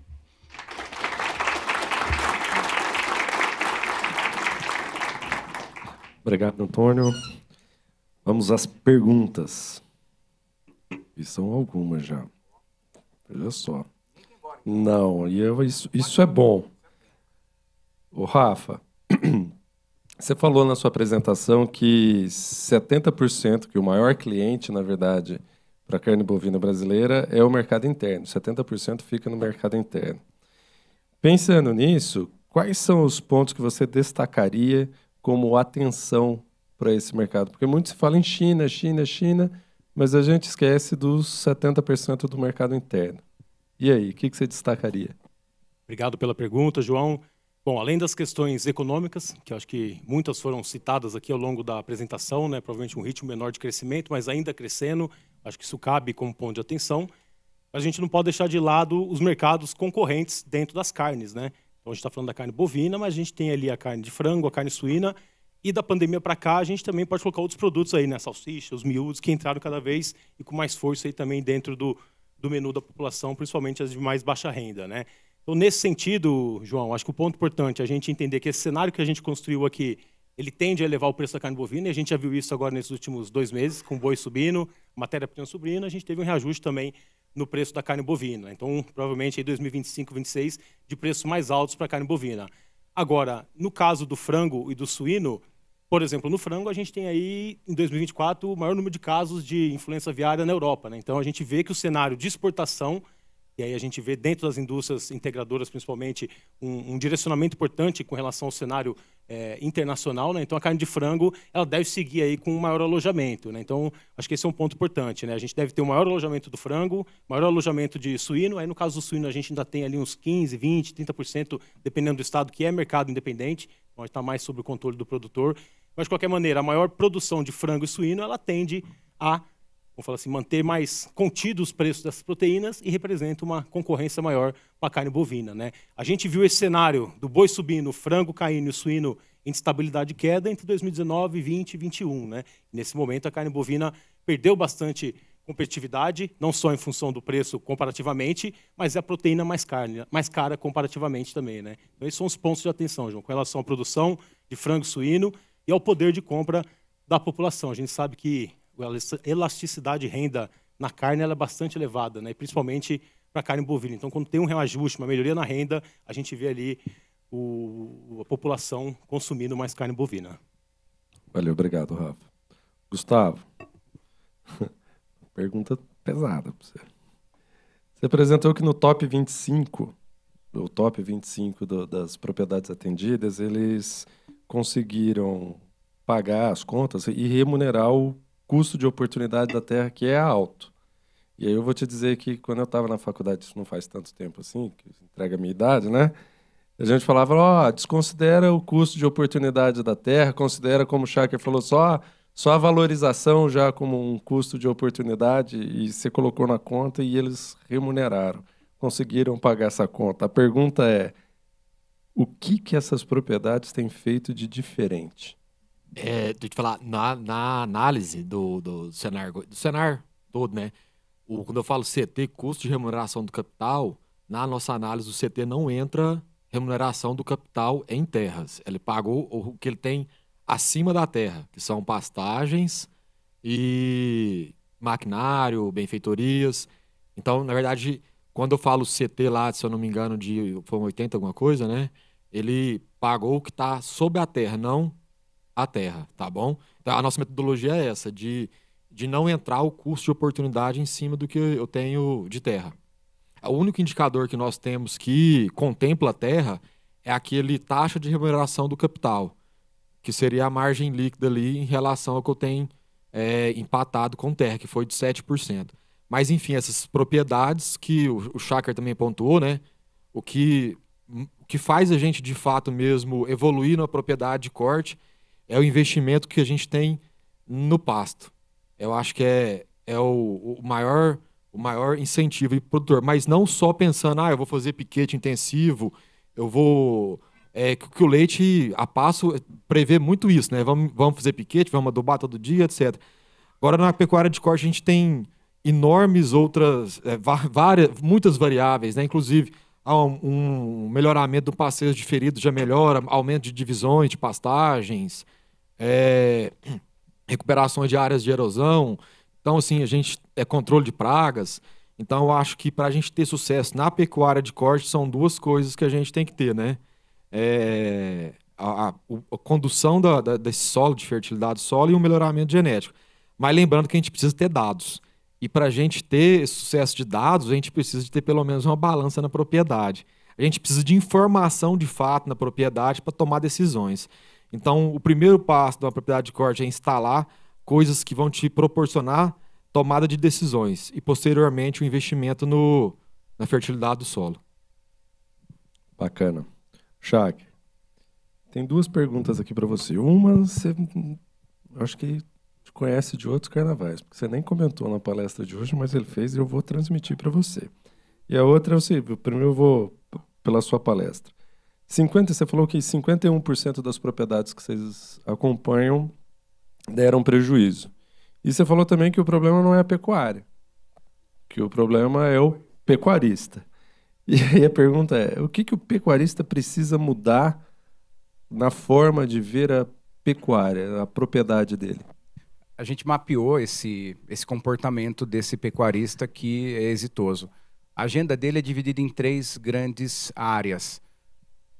Obrigado, Antônio. Vamos às perguntas. E são algumas já. Olha só. Não, isso é bom. Ô, Rafa, você falou na sua apresentação que 70%, que o maior cliente, na verdade, para a carne bovina brasileira é o mercado interno. 70% fica no mercado interno. Pensando nisso, quais são os pontos que você destacaria como atenção para esse mercado? Porque muito se fala em China, mas a gente esquece dos 70% do mercado interno. E aí, o que você destacaria? Obrigado pela pergunta, João. Bom, além das questões econômicas, que eu acho que muitas foram citadas aqui ao longo da apresentação, né, provavelmente um ritmo menor de crescimento, mas ainda crescendo, acho que isso cabe como ponto de atenção. A gente não pode deixar de lado os mercados concorrentes dentro das carnes, né? Então, a gente está falando da carne bovina, mas a gente tem ali a carne de frango, a carne suína, e da pandemia para cá, a gente também pode colocar outros produtos aí, né? Salsicha, os miúdos, que entraram cada vez e com mais força aí também dentro do menu da população, principalmente as de mais baixa renda, né? Então, nesse sentido, João, acho que o ponto importante é a gente entender que esse cenário que a gente construiu aqui, ele tende a elevar o preço da carne bovina, e a gente já viu isso agora nesses últimos 2 meses, com o boi subindo, matéria-prima subindo, a gente teve um reajuste também no preço da carne bovina. Então, provavelmente, em 2025, 2026, de preços mais altos para a carne bovina. Agora, no caso do frango e do suíno, por exemplo, no frango, a gente tem aí, em 2024, o maior número de casos de influenza aviária na Europa, né? Então, a gente vê que o cenário de exportação, e aí a gente vê dentro das indústrias integradoras, principalmente, um direcionamento importante com relação ao cenário internacional, né? Então, a carne de frango, ela deve seguir aí com um maior alojamento, né? Então, acho que esse é um ponto importante, né? A gente deve ter um maior alojamento do frango, maior alojamento de suíno. Aí, no caso do suíno, a gente ainda tem ali uns 15%, 20%, 30%, dependendo do estado, que é mercado independente. Então, a gente está mais sob o controle do produtor. Mas, de qualquer maneira, a maior produção de frango e suíno, ela tende a, vamos falar assim, manter mais contidos os preços dessas proteínas e representa uma concorrência maior para a carne bovina, né? A gente viu esse cenário do boi subindo, frango caindo e o suíno em estabilidade de queda entre 2019, 20 e 21, né? Nesse momento, a carne bovina perdeu bastante competitividade, não só em função do preço comparativamente, mas é a proteína mais cara comparativamente também, né? Então, esses são os pontos de atenção, João, com relação à produção de frango e suíno. e ao poder de compra da população. A gente sabe que a elasticidade de renda na carne ela é bastante elevada, né? Principalmente para a carne bovina. Então, quando tem um reajuste, uma melhoria na renda, a gente vê ali a população consumindo mais carne bovina. Valeu, obrigado, Rafa. Gustavo, pergunta pesada para você. Você apresentou que no top 25, o top 25 das propriedades atendidas, eles conseguiram pagar as contas e remunerar o custo de oportunidade da terra, que é alto. E aí eu vou te dizer que quando eu estava na faculdade, isso não faz tanto tempo assim, que entrega a minha idade, né? A gente falava, desconsidera o custo de oportunidade da terra, considera, como o Schacker falou, só a valorização já como um custo de oportunidade, e você colocou na conta e eles remuneraram, conseguiram pagar essa conta. A pergunta é, o que essas propriedades têm feito de diferente? Deixa eu te falar, na análise do Senar todo, né? Quando eu falo CT, custo de remuneração do capital, na nossa análise, o CT não entra remuneração do capital em terras. Ele pagou o que ele tem acima da terra, que são pastagens e maquinário, benfeitorias. Então, na verdade, quando eu falo CT lá, se eu não me engano, foi 80 alguma coisa, né? Ele pagou o que está sob a terra, não a terra, tá bom? Então, a nossa metodologia é essa, de não entrar o custo de oportunidade em cima do que eu tenho de terra. O único indicador que nós temos que contempla a terra é aquele taxa de remuneração do capital, que seria a margem líquida ali em relação ao que eu tenho empatado com terra, que foi de 7%. Mas, enfim, essas propriedades que o Schacker também pontuou, né? O que faz a gente, de fato mesmo, evoluir na propriedade de corte é o investimento que a gente tem no pasto. Eu acho que é o maior incentivo para o produtor. Mas não só pensando, eu vou fazer piquete intensivo, eu vou... que o leite, a passo, prevê muito isso, né? Vamos fazer piquete, vamos adubar todo dia, etc. Agora, na pecuária de corte, a gente tem enormes outras, muitas variáveis, né? Inclusive, um melhoramento do passeio de ferido já melhora, aumento de divisões de pastagens, recuperações de áreas de erosão. Então, assim, a gente controle de pragas. Então, eu acho que para a gente ter sucesso na pecuária de corte, são duas coisas que a gente tem que ter, né? A condução desse solo, de fertilidade do solo, e o melhoramento genético. Mas lembrando que a gente precisa ter dados. E para a gente ter esse sucesso de dados, a gente precisa de ter pelo menos uma balança na propriedade. A gente precisa de informação de fato na propriedade para tomar decisões. Então, o primeiro passo da propriedade de corte é instalar coisas que vão te proporcionar tomada de decisões e, posteriormente, o investimento na fertilidade do solo. Bacana. Schacker, tem duas perguntas aqui para você. Uma, você acho que te conhece de outros carnavais, porque você nem comentou na palestra de hoje, mas ele fez e eu vou transmitir para você. E a outra é o seguinte, primeiro eu vou pela sua palestra. Você falou que 51% das propriedades que vocês acompanham deram prejuízo. E você falou também que o problema não é a pecuária, que o problema é o pecuarista. E aí a pergunta é, o que o pecuarista precisa mudar na forma de ver a pecuária, a propriedade dele? A gente mapeou esse comportamento desse pecuarista que é exitoso. A agenda dele é dividida em 3 grandes áreas.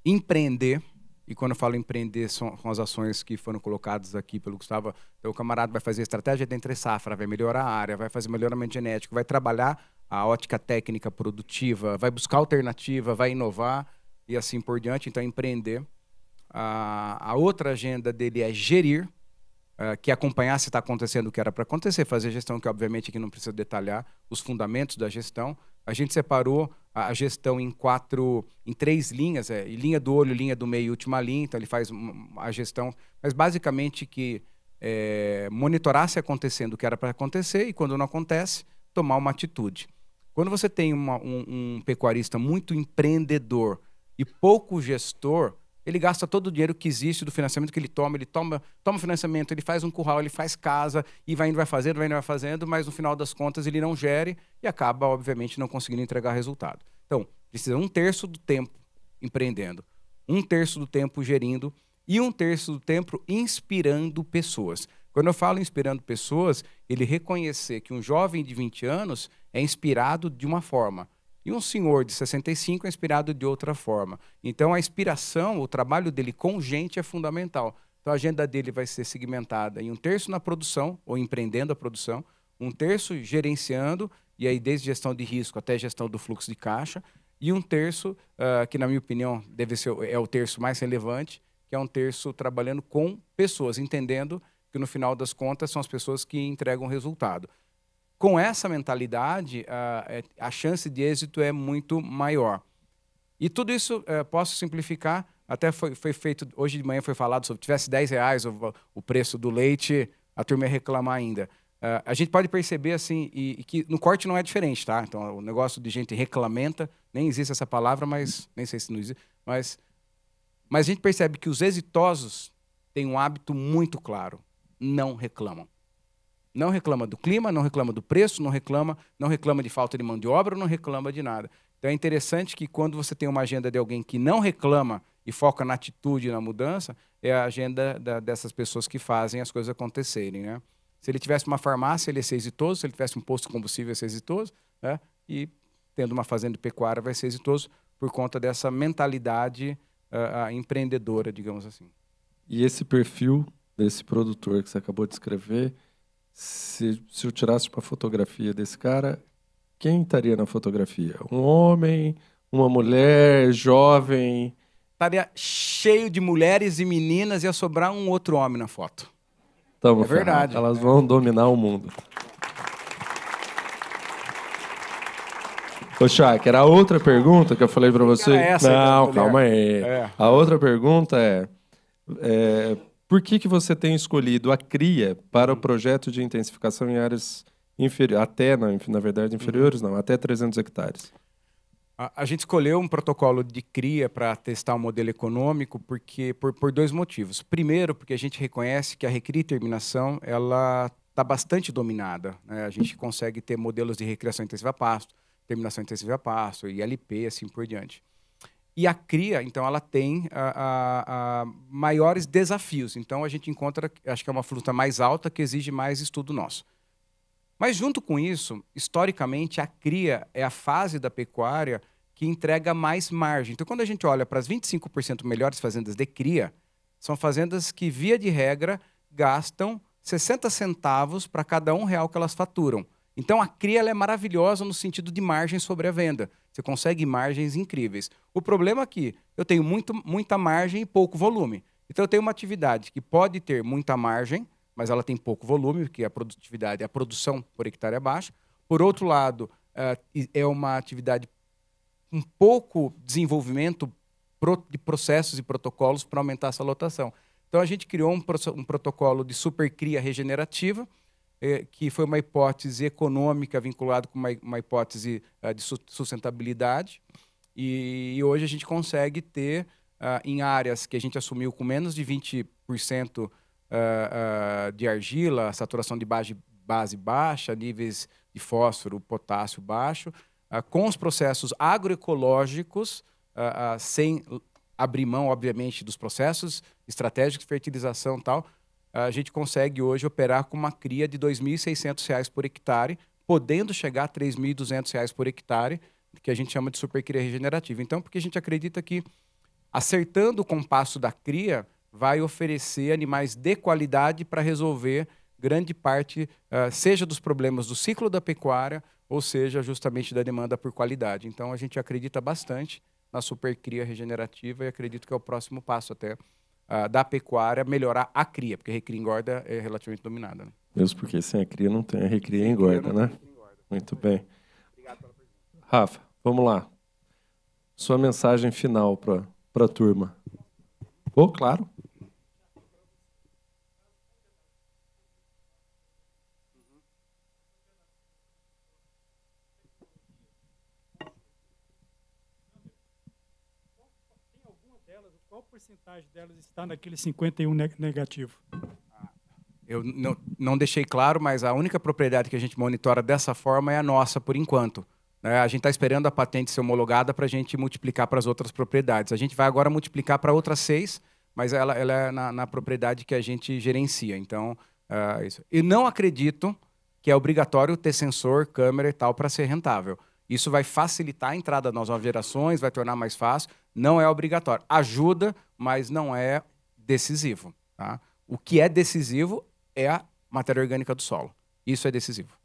Empreender, e quando eu falo empreender, são as ações que foram colocadas aqui pelo Gustavo. Então, o camarada vai fazer estratégia de entre safra, vai melhorar a área, vai fazer melhoramento genético, vai trabalhar a ótica técnica produtiva, vai buscar alternativa, vai inovar e assim por diante. Então, empreender. A outra agenda dele é gerir, que é acompanhar se está acontecendo o que era para acontecer, fazer gestão, que obviamente aqui não precisa detalhar os fundamentos da gestão. A gente separou a gestão em 3 linhas, linha do olho, linha do meio e última linha. Então ele faz a gestão, mas basicamente que monitorar se acontecendo o que era para acontecer e quando não acontece, tomar uma atitude. Quando você tem um pecuarista muito empreendedor e pouco gestor, ele gasta todo o dinheiro que existe do financiamento que ele toma financiamento, ele faz um curral, ele faz casa, e vai fazendo, mas no final das contas ele não gere e acaba, obviamente, não conseguindo entregar resultado. Então, precisa 1/3 do tempo empreendendo, 1/3 do tempo gerindo e 1/3 do tempo inspirando pessoas. Quando eu falo inspirando pessoas, ele reconhecer que um jovem de 20 anos é inspirado de uma forma e um senhor de 65 é inspirado de outra forma. Então, a inspiração, o trabalho dele com gente é fundamental. Então, a agenda dele vai ser segmentada em 1/3 na produção, ou empreendendo a produção, 1/3 gerenciando, e aí desde gestão de risco até gestão do fluxo de caixa, e 1/3, que na minha opinião é o terço mais relevante, que é 1/3 trabalhando com pessoas, entendendo que no final das contas são as pessoas que entregam o resultado. Com essa mentalidade, a chance de êxito é muito maior. E tudo isso, posso simplificar, até foi feito, hoje de manhã foi falado, se tivesse R$10 o preço do leite, a turma ia reclamar ainda. A gente pode perceber assim, e que no corte não é diferente, tá? Então, o negócio de gente reclamenta, nem existe essa palavra, mas nem sei se não existe, mas a gente percebe que os exitosos têm um hábito muito claro, não reclamam. Não reclama do clima, não reclama do preço, não reclama de falta de mão de obra, não reclama de nada. Então é interessante que quando você tem uma agenda de alguém que não reclama e foca na atitude e na mudança, é a agenda dessas pessoas que fazem as coisas acontecerem, né? Se ele tivesse uma farmácia, ele ia ser exitoso. Se ele tivesse um posto de combustível, ia ser exitoso, né? E tendo uma fazenda de pecuária, vai ser exitoso por conta dessa mentalidade empreendedora, digamos assim. E esse perfil desse produtor que você acabou de escrever, se eu tirasse uma fotografia desse cara, quem estaria na fotografia? Um homem, uma mulher, jovem? Estaria cheio de mulheres e meninas, ia sobrar um outro homem na foto. Tamo é verdade. Elas vão dominar o mundo. Ô, Shaq, era a outra pergunta que eu falei para você. Não, calma aí. A outra pergunta é por que você tem escolhido a cria para o projeto de intensificação em áreas inferiores, até, na verdade, inferiores não, até 300 hectares? A gente escolheu um protocolo de cria para testar o modelo econômico por dois motivos. Primeiro, porque a gente reconhece que a recria e terminação ela está bastante dominada, né? A gente consegue ter modelos de recriação intensiva a pasto, terminação intensiva a pasto, ILP, assim por diante. E a cria, então, ela tem maiores desafios. Então, a gente encontra, acho que é uma fruta mais alta que exige mais estudo nosso. Mas, junto com isso, historicamente, a cria é a fase da pecuária que entrega mais margem. Então, quando a gente olha para as 25% melhores fazendas de cria, são fazendas que, via de regra, gastam 60 centavos para cada R$1 que elas faturam. Então, a cria ela é maravilhosa no sentido de margem sobre a venda. Você consegue margens incríveis. O problema é que eu tenho muita margem e pouco volume. Então, eu tenho uma atividade que pode ter muita margem, mas ela tem pouco volume, porque a produtividade, a produção por hectare é baixa. Por outro lado, é uma atividade com pouco desenvolvimento de processos e protocolos para aumentar essa lotação. Então, a gente criou um protocolo de supercria regenerativa, que foi uma hipótese econômica vinculada com uma hipótese de sustentabilidade. E hoje a gente consegue ter, em áreas que a gente assumiu com menos de 20% de argila, saturação de base baixa, níveis de fósforo, potássio baixo, com os processos agroecológicos, sem abrir mão, obviamente, dos processos estratégicos de fertilização e tal, a gente consegue hoje operar com uma cria de R$ 2.600 por hectare, podendo chegar a R$ 3.200 por hectare, que a gente chama de supercria regenerativa. Então, porque a gente acredita que, acertando o compasso da cria, vai oferecer animais de qualidade para resolver grande parte, seja dos problemas do ciclo da pecuária, ou seja, justamente da demanda por qualidade. Então, a gente acredita bastante na supercria regenerativa e acredito que é o próximo passo até da pecuária melhorar a cria, porque a recria engorda é relativamente dominada. Né? Mesmo porque sem a cria não tem, a recria engorda, né? Muito bem. Obrigado pela pergunta. Rafa, vamos lá. Sua mensagem final para a turma. Claro. Qual porcentagem delas está naquele 51 negativo? Eu não deixei claro, mas a única propriedade que a gente monitora dessa forma é a nossa, por enquanto. A gente está esperando a patente ser homologada para a gente multiplicar para as outras propriedades. A gente vai agora multiplicar para outras 6, mas ela é na propriedade que a gente gerencia. Então, isso. E não acredito que é obrigatório ter sensor, câmera e tal para ser rentável. Isso vai facilitar a entrada das novas gerações, vai tornar mais fácil. Não é obrigatório. Ajuda, mas não é decisivo. Tá? O que é decisivo é a matéria orgânica do solo. Isso é decisivo.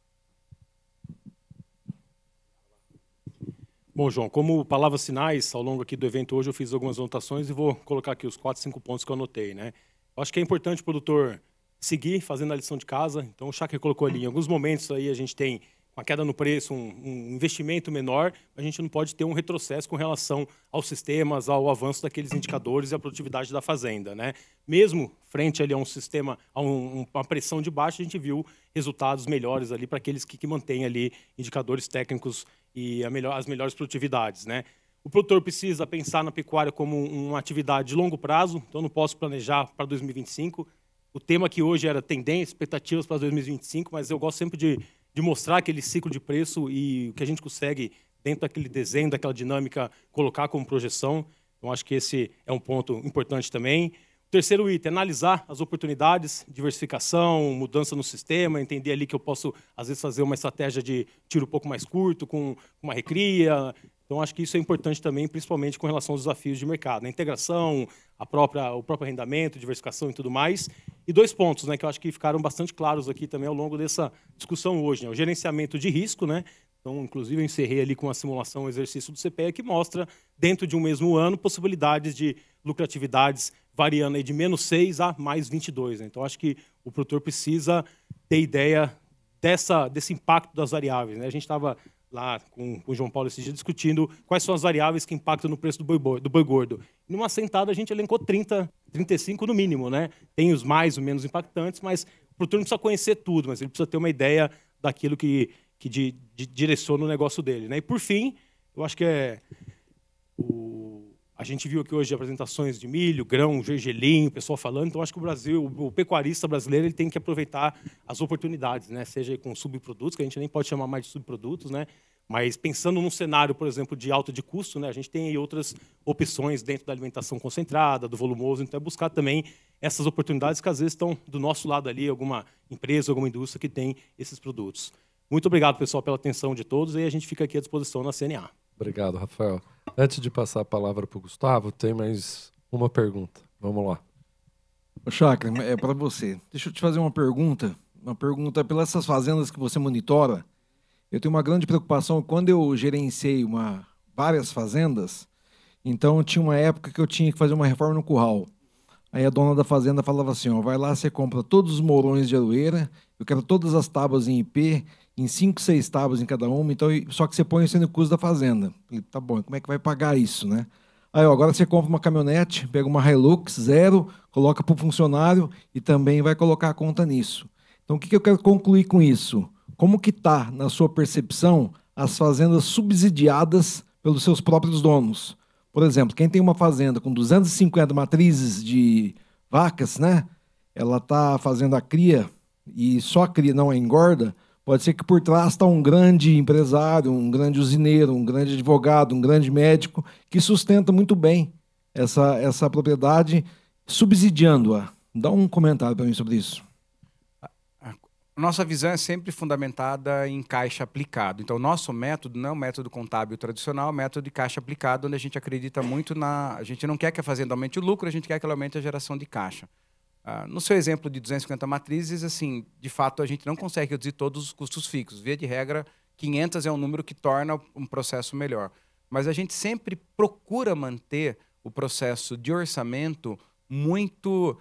Bom, João, como palavras sinais, ao longo aqui do evento hoje eu fiz algumas anotações e vou colocar aqui os 4, 5 pontos que eu anotei, né? Eu acho que é importante o produtor seguir fazendo a lição de casa. Então, o Chakra colocou ali, em alguns momentos aí a gente tem uma queda no preço, um investimento menor, a gente não pode ter um retrocesso com relação aos sistemas, ao avanço daqueles indicadores e à produtividade da fazenda, né? Mesmo frente ali a um sistema, a uma pressão de baixo, a gente viu resultados melhores ali para aqueles que mantêm ali indicadores técnicos e as melhores produtividades, né? O produtor precisa pensar na pecuária como uma atividade de longo prazo, então não posso planejar para 2025. O tema aqui hoje era tendência, expectativas para 2025, mas eu gosto sempre de mostrar aquele ciclo de preço e o que a gente consegue, dentro daquele desenho, daquela dinâmica, colocar como projeção. Então, acho que esse é um ponto importante também. O terceiro item, analisar as oportunidades, diversificação, mudança no sistema, entender ali que eu posso, às vezes, fazer uma estratégia de tiro um pouco mais curto, com uma recria. Então, acho que isso é importante também, principalmente com relação aos desafios de mercado. A integração, o próprio arrendamento, diversificação e tudo mais. E 2 pontos, né, que eu acho que ficaram bastante claros aqui também ao longo dessa discussão hoje, né? O gerenciamento de risco, né? Então, inclusive, eu encerrei ali com uma simulação, um exercício do CPE que mostra, dentro de um mesmo ano, possibilidades de lucratividades variando aí de -6 a mais 22. Né? Então, acho que o produtor precisa ter ideia desse impacto das variáveis. Né? A gente estava lá com o João Paulo esse dia discutindo quais são as variáveis que impactam no preço do boi gordo. Numa sentada, a gente elencou 30, 35 no mínimo. Né? Tem os mais ou menos impactantes, mas o produtor não precisa conhecer tudo, mas ele precisa ter uma ideia daquilo que direciona o negócio dele. Né? E, por fim, eu acho que a gente viu aqui hoje apresentações de milho, grão, gergelim, o pessoal falando, então acho que o pecuarista brasileiro ele tem que aproveitar as oportunidades, né? Seja com subprodutos, que a gente nem pode chamar mais de subprodutos, né? Mas pensando num cenário, por exemplo, de alta de custo, né? A gente tem aí outras opções dentro da alimentação concentrada, do volumoso, então é buscar também essas oportunidades que às vezes estão do nosso lado ali, alguma empresa, alguma indústria que tem esses produtos. Muito obrigado, pessoal, pela atenção de todos e a gente fica aqui à disposição na CNA. Obrigado, Rafael. Antes de passar a palavra para o Gustavo, tem mais uma pergunta. Vamos lá. Ô, Chakra, é para você. Deixa eu te fazer uma pergunta. Uma pergunta pelas essas fazendas que você monitora. Eu tenho uma grande preocupação. Quando eu gerenciei várias fazendas, então tinha uma época que eu tinha que fazer uma reforma no curral. Aí a dona da fazenda falava assim, ó, vai lá, você compra todos os mourões de aroeira, eu quero todas as tábuas em IP, em 5, 6 tábuas em cada uma, então, só que você põe isso no custo da fazenda. Falei, tá bom, como é que vai pagar isso, né? Aí, ó, agora você compra uma caminhonete, pega uma Hilux, 0, coloca para o funcionário e também vai colocar a conta nisso. Então, o que eu quero concluir com isso? Como que está, na sua percepção, as fazendas subsidiadas pelos seus próprios donos? Por exemplo, quem tem uma fazenda com 250 matrizes de vacas, né? Ela está fazendo a cria e só a cria, não a engorda. Pode ser que por trás está um grande empresário, um grande usineiro, um grande advogado, um grande médico que sustenta muito bem essa propriedade, subsidiando-a. Dá um comentário para mim sobre isso. Nossa visão é sempre fundamentada em caixa aplicado. Então, nosso método não é o método contábil tradicional, é o método de caixa aplicado, onde a gente acredita muito A gente não quer que a fazenda aumente o lucro, a gente quer que ela aumente a geração de caixa. No seu exemplo de 250 matrizes, assim, de fato, a gente não consegue reduzir todos os custos fixos. Via de regra, 500 é um número que torna um processo melhor. Mas a gente sempre procura manter o processo de orçamento muito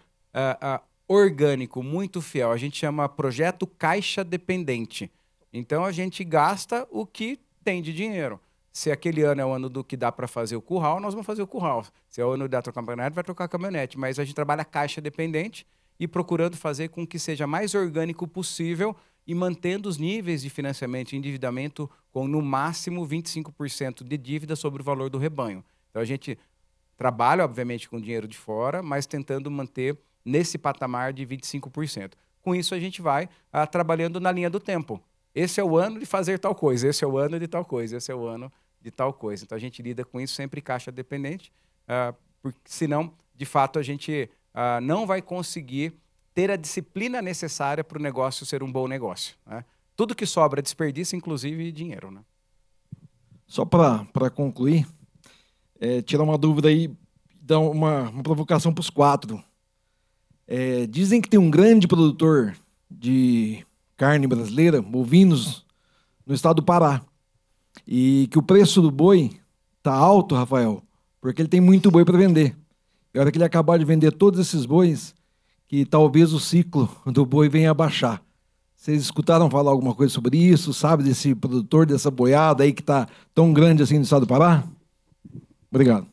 orgânico, muito fiel. A gente chama projeto caixa dependente. Então, a gente gasta o que tem de dinheiro. Se aquele ano é o ano do que dá para fazer o curral, nós vamos fazer o curral. Se é o ano que dá para trocar a caminhonete, vai trocar a caminhonete. Mas a gente trabalha caixa dependente e procurando fazer com que seja mais orgânico possível e mantendo os níveis de financiamento e endividamento com, no máximo, 25% de dívida sobre o valor do rebanho. Então, a gente trabalha, obviamente, com dinheiro de fora, mas tentando manter nesse patamar de 25%. Com isso, a gente vai trabalhando na linha do tempo. Esse é o ano de fazer tal coisa, esse é o ano de tal coisa, esse é o ano de tal coisa. Então, a gente lida com isso sempre caixa dependente, porque senão de fato, a gente não vai conseguir ter a disciplina necessária para o negócio ser um bom negócio, né? Tudo que sobra é desperdício, inclusive dinheiro, né? Só para concluir, tirar uma dúvida aí, dar uma provocação para os 4. Dizem que tem um grande produtor de carne brasileira, bovinos, no estado do Pará. E que o preço do boi está alto, Rafael, porque ele tem muito boi para vender. E a hora que ele acabar de vender todos esses bois, que talvez o ciclo do boi venha a baixar. Vocês escutaram falar alguma coisa sobre isso? Sabe desse produtor, dessa boiada aí que está tão grande assim no estado do Pará? Obrigado.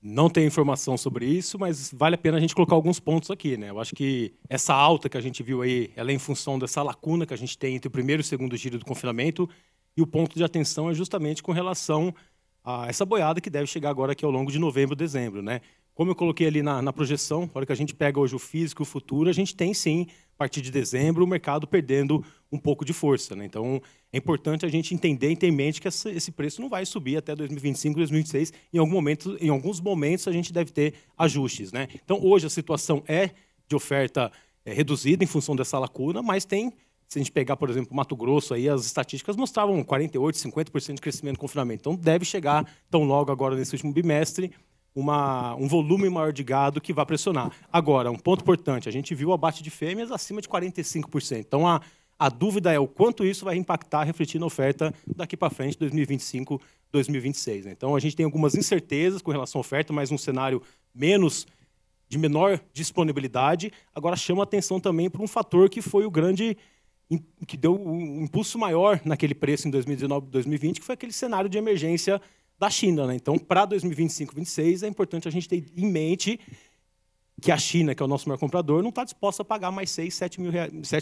Não tenho informação sobre isso, mas vale a pena a gente colocar alguns pontos aqui, né? Eu acho que essa alta que a gente viu aí, ela é em função dessa lacuna que a gente tem entre o primeiro e o segundo giro do confinamento, e o ponto de atenção é justamente com relação a essa boiada que deve chegar agora aqui ao longo de novembro, dezembro, né? Como eu coloquei ali na projeção, na hora que a gente pega hoje o físico e o futuro, a gente tem sim, a partir de dezembro, o mercado perdendo um pouco de força, né? Então, é importante a gente entender e ter em mente que esse preço não vai subir até 2025, 2026. Em alguns momentos, a gente deve ter ajustes, né? Então, hoje a situação é de oferta reduzida em função dessa lacuna, mas tem, se a gente pegar, por exemplo, Mato Grosso, aí as estatísticas mostravam 48%, 50% de crescimento no confinamento. Então, deve chegar tão logo agora nesse último bimestre um volume maior de gado que vai pressionar. Agora, um ponto importante, a gente viu o abate de fêmeas acima de 45%. Então, a dúvida é o quanto isso vai impactar, refletir na oferta daqui para frente, 2025, 2026. Né? Então, a gente tem algumas incertezas com relação à oferta, mas um cenário de menor disponibilidade. Agora, chama a atenção também para um fator que foi o grande, que deu um impulso maior naquele preço em 2019, 2020, que foi aquele cenário de emergência da China, né? Então, para 2025, 2026, é importante a gente ter em mente que a China, que é o nosso maior comprador, não está disposta a pagar mais 6, 7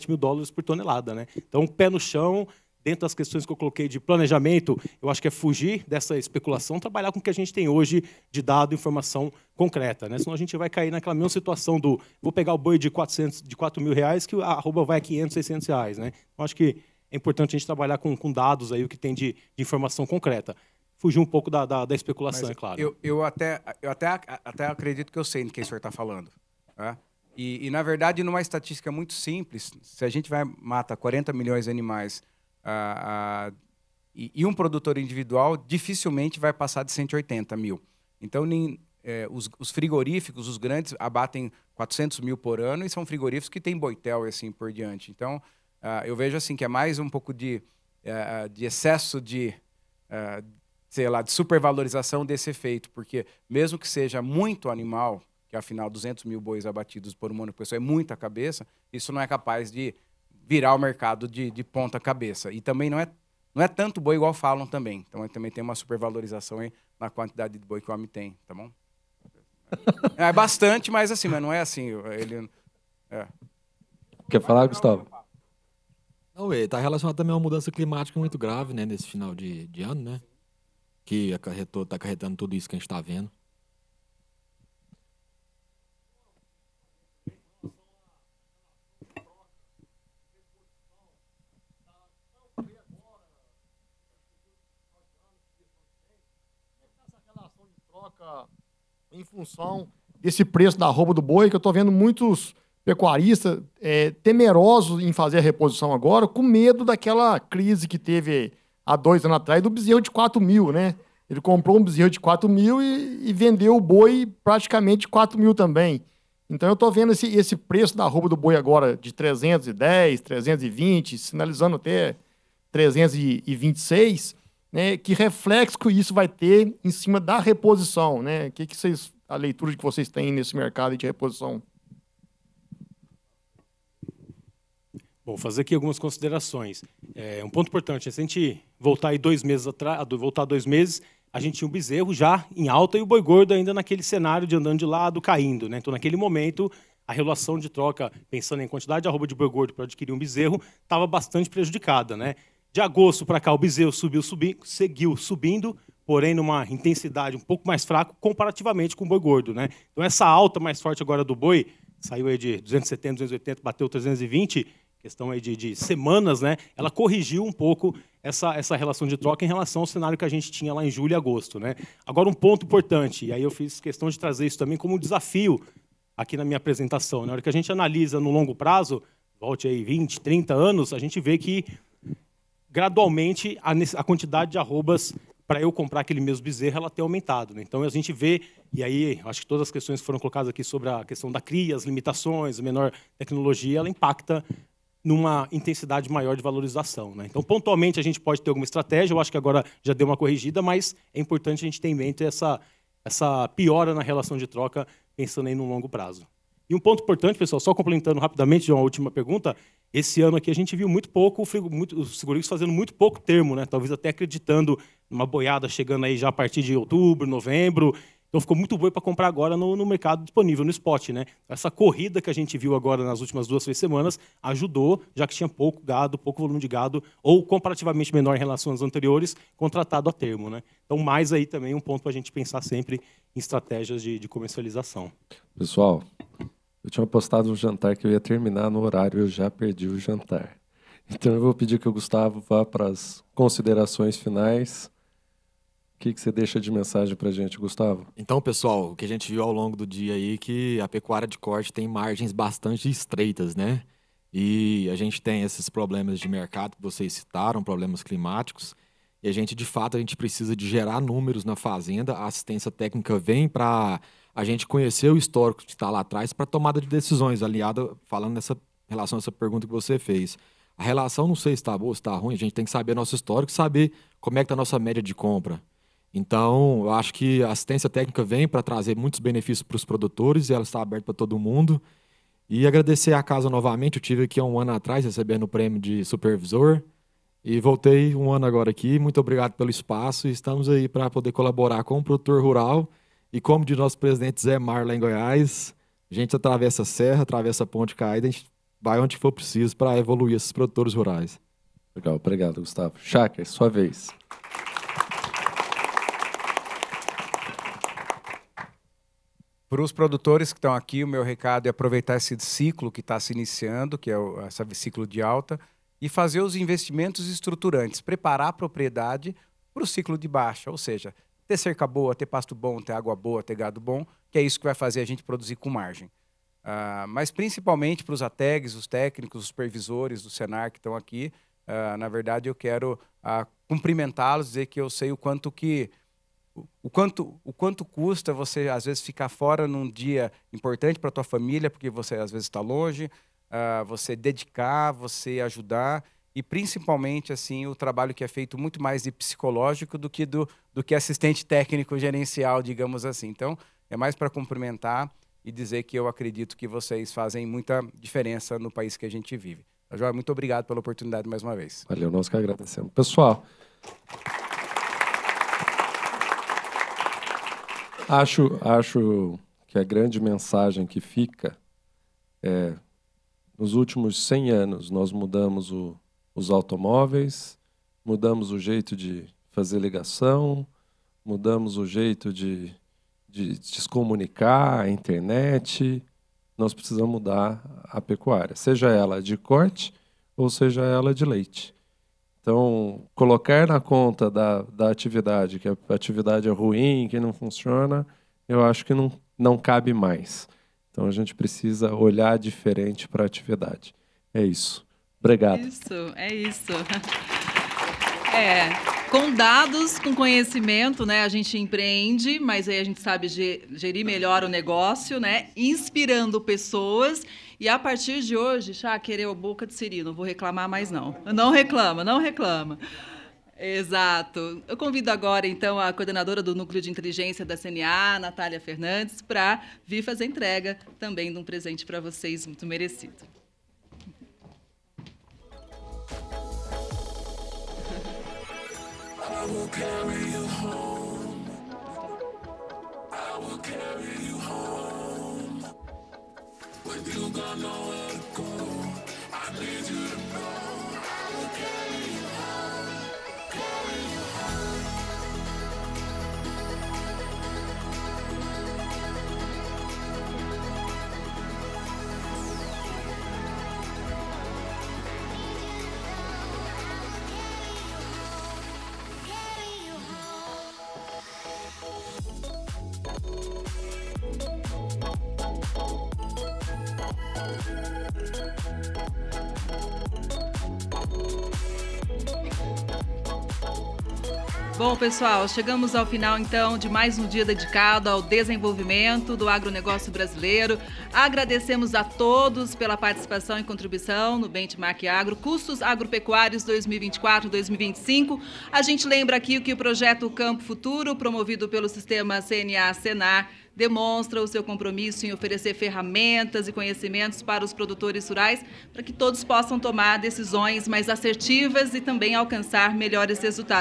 mil dólares por tonelada, né? Então, pé no chão, dentro das questões que eu coloquei de planejamento, eu acho que é fugir dessa especulação, trabalhar com o que a gente tem hoje de dado e informação concreta, né? Senão a gente vai cair naquela mesma situação do vou pegar o boi de 4 mil reais que a arroba vai a 500, 600 reais, né? Eu acho que é importante a gente trabalhar com dados aí, o que tem de informação concreta. Fugir um pouco da especulação, mas é claro. Eu até acredito que eu sei de quem o senhor está falando. Tá? E, na verdade, numa estatística muito simples, se a gente mata 40 milhões de animais e um produtor individual, dificilmente vai passar de 180 mil. Então, os frigoríficos, os grandes, abatem 400 mil por ano e são frigoríficos que têm boitel e assim por diante. Então, eu vejo assim que é mais um pouco de excesso de supervalorização desse efeito, porque mesmo que seja muito animal, que afinal 200 mil bois abatidos por uma única pessoa é muita cabeça, isso não é capaz de virar o mercado de ponta cabeça. E também não é tanto boi igual falam também. Então também tem uma supervalorização aí na quantidade de boi que o homem tem, tá bom? É bastante, mas assim, mas não é assim. Quer falar, Gustavo? Não, está relacionado também a uma mudança climática muito grave, né, nesse final de ano, né? Que está acarretando tudo isso que a gente está vendo. Essa relação de troca em função desse preço da arroba do boi, que eu estou vendo muitos pecuaristas temerosos em fazer a reposição agora, com medo daquela crise que teve há 2 anos atrás, do bezerro de 4 mil, né? Ele comprou um bezerro de 4 mil e vendeu o boi praticamente 4 mil também. Então eu estou vendo esse preço da arroba do boi agora de 310, 320, sinalizando até 326, né? Que reflexo que isso vai ter em cima da reposição, né? A leitura que vocês têm nesse mercado de reposição? Bom, fazer aqui algumas considerações. Um ponto importante, se a gente voltar aí 2 meses atrás, voltar 2 meses, a gente tinha um bezerro já em alta e o boi gordo ainda naquele cenário de andando de lado, caindo, né? Então, naquele momento, a relação de troca, pensando em quantidade de arroba de boi gordo para adquirir um bezerro, estava bastante prejudicada, né? De agosto para cá, o bezerro seguiu subindo, porém numa intensidade um pouco mais fraca comparativamente com o boi gordo, né? Então, essa alta mais forte agora do boi, saiu aí de 270, 280, bateu 320, questão aí de semanas, né, ela corrigiu um pouco essa relação de troca em relação ao cenário que a gente tinha lá em julho e agosto, né? Agora, um ponto importante, e aí eu fiz questão de trazer isso também como um desafio aqui na minha apresentação. Na hora que a gente analisa no longo prazo, volte aí 20, 30 anos, a gente vê que, gradualmente, a quantidade de arrobas para eu comprar aquele mesmo bezerro, ela tem aumentado, né? Então, a gente vê, e aí, acho que todas as questões que foram colocadas aqui sobre a questão da cria, as limitações, a menor tecnologia, ela impacta numa intensidade maior de valorização, né? Então, pontualmente, a gente pode ter alguma estratégia, eu acho que agora já deu uma corrigida, mas é importante a gente ter em mente essa piora na relação de troca, pensando aí no longo prazo. E um ponto importante, pessoal, só complementando rapidamente de uma última pergunta, esse ano aqui a gente viu muito pouco os frigoríficos fazendo muito pouco termo, né? Talvez até acreditando numa boiada chegando aí já a partir de outubro, novembro. Então ficou muito bom para comprar agora no mercado disponível, no spot, né? Essa corrida que a gente viu agora nas últimas 2, 3 semanas ajudou, já que tinha pouco gado, pouco volume de gado, ou comparativamente menor em relação aos anteriores, contratado a termo, né? Então, mais aí também um ponto para a gente pensar sempre em estratégias de comercialização. Pessoal, eu tinha postado um jantar que eu ia terminar no horário, eu já perdi o jantar. Então eu vou pedir que o Gustavo vá para as considerações finais. O que você deixa de mensagem para a gente, Gustavo? Então, pessoal, o que a gente viu ao longo do dia aí, que a pecuária de corte tem margens bastante estreitas, né? E a gente tem esses problemas de mercado que vocês citaram, problemas climáticos, e a gente, de fato, a gente precisa de gerar números na fazenda. A assistência técnica vem para a gente conhecer o histórico que está lá atrás para tomada de decisões, aliado, falando nessa relação a essa pergunta que você fez. A relação, não sei se está boa, se está ruim, a gente tem que saber nosso histórico, saber como é que está a nossa média de compra. Então, eu acho que a assistência técnica vem para trazer muitos benefícios para os produtores e ela está aberta para todo mundo. E agradecer a casa novamente, eu tive aqui há um ano atrás recebendo o prêmio de supervisor e voltei um ano agora aqui. Muito obrigado pelo espaço e estamos aí para poder colaborar com o produtor rural e como de nosso presidente Zé Mar lá em Goiás, a gente atravessa a serra, atravessa a ponte caída, a gente vai onde for preciso para evoluir esses produtores rurais. Legal, obrigado, Gustavo. Cháquer, sua vez. Para os produtores que estão aqui, o meu recado é aproveitar esse ciclo que está se iniciando, que é esse ciclo de alta, e fazer os investimentos estruturantes, preparar a propriedade para o ciclo de baixa, ou seja, ter cerca boa, ter pasto bom, ter água boa, ter gado bom, que é isso que vai fazer a gente produzir com margem. Mas principalmente para os ATEGs, os técnicos, os supervisores do Senar que estão aqui, na verdade eu quero cumprimentá-los, dizer que eu sei o quanto custa você, às vezes, ficar fora num dia importante para a tua família, porque você, às vezes, está longe, você dedicar, você ajudar, e, principalmente, assim, o trabalho que é feito muito mais de psicológico do que assistente técnico gerencial, digamos assim. Então, é mais para cumprimentar e dizer que eu acredito que vocês fazem muita diferença no país que a gente vive. Tá joia? Muito obrigado pela oportunidade mais uma vez. Valeu, nós que agradecemos. Pessoal, acho que a grande mensagem que fica é: nos últimos 100 anos nós mudamos os automóveis, mudamos o jeito de fazer ligação, mudamos o jeito de se comunicar, a internet. Nós precisamos mudar a pecuária, seja ela de corte ou seja ela de leite. Então, colocar na conta da atividade, que a atividade é ruim, que não funciona, eu acho que não cabe mais. Então, a gente precisa olhar diferente para a atividade. É isso. Obrigado. É isso. Com dados, com conhecimento, né, a gente empreende, mas aí a gente sabe gerir melhor o negócio, né, inspirando pessoas. E a partir de hoje, querer a boca de siri, não vou reclamar mais não. Não reclama. Exato. Eu convido agora, então, a coordenadora do Núcleo de Inteligência da CNA, Natália Fernandes, para vir fazer entrega também de um presente para vocês muito merecido. I will carry you home. I will carry you home. When you got nowhere to go, I need you to know. I will carry you home. Carry you home. Bom, pessoal, chegamos ao final, então, de mais um dia dedicado ao desenvolvimento do agronegócio brasileiro. Agradecemos a todos pela participação e contribuição no Benchmark Agro, Custos Agropecuários 2024-2025. A gente lembra aqui que o projeto Campo Futuro, promovido pelo Sistema CNA-Senar, demonstra o seu compromisso em oferecer ferramentas e conhecimentos para os produtores rurais, para que todos possam tomar decisões mais assertivas e também alcançar melhores resultados.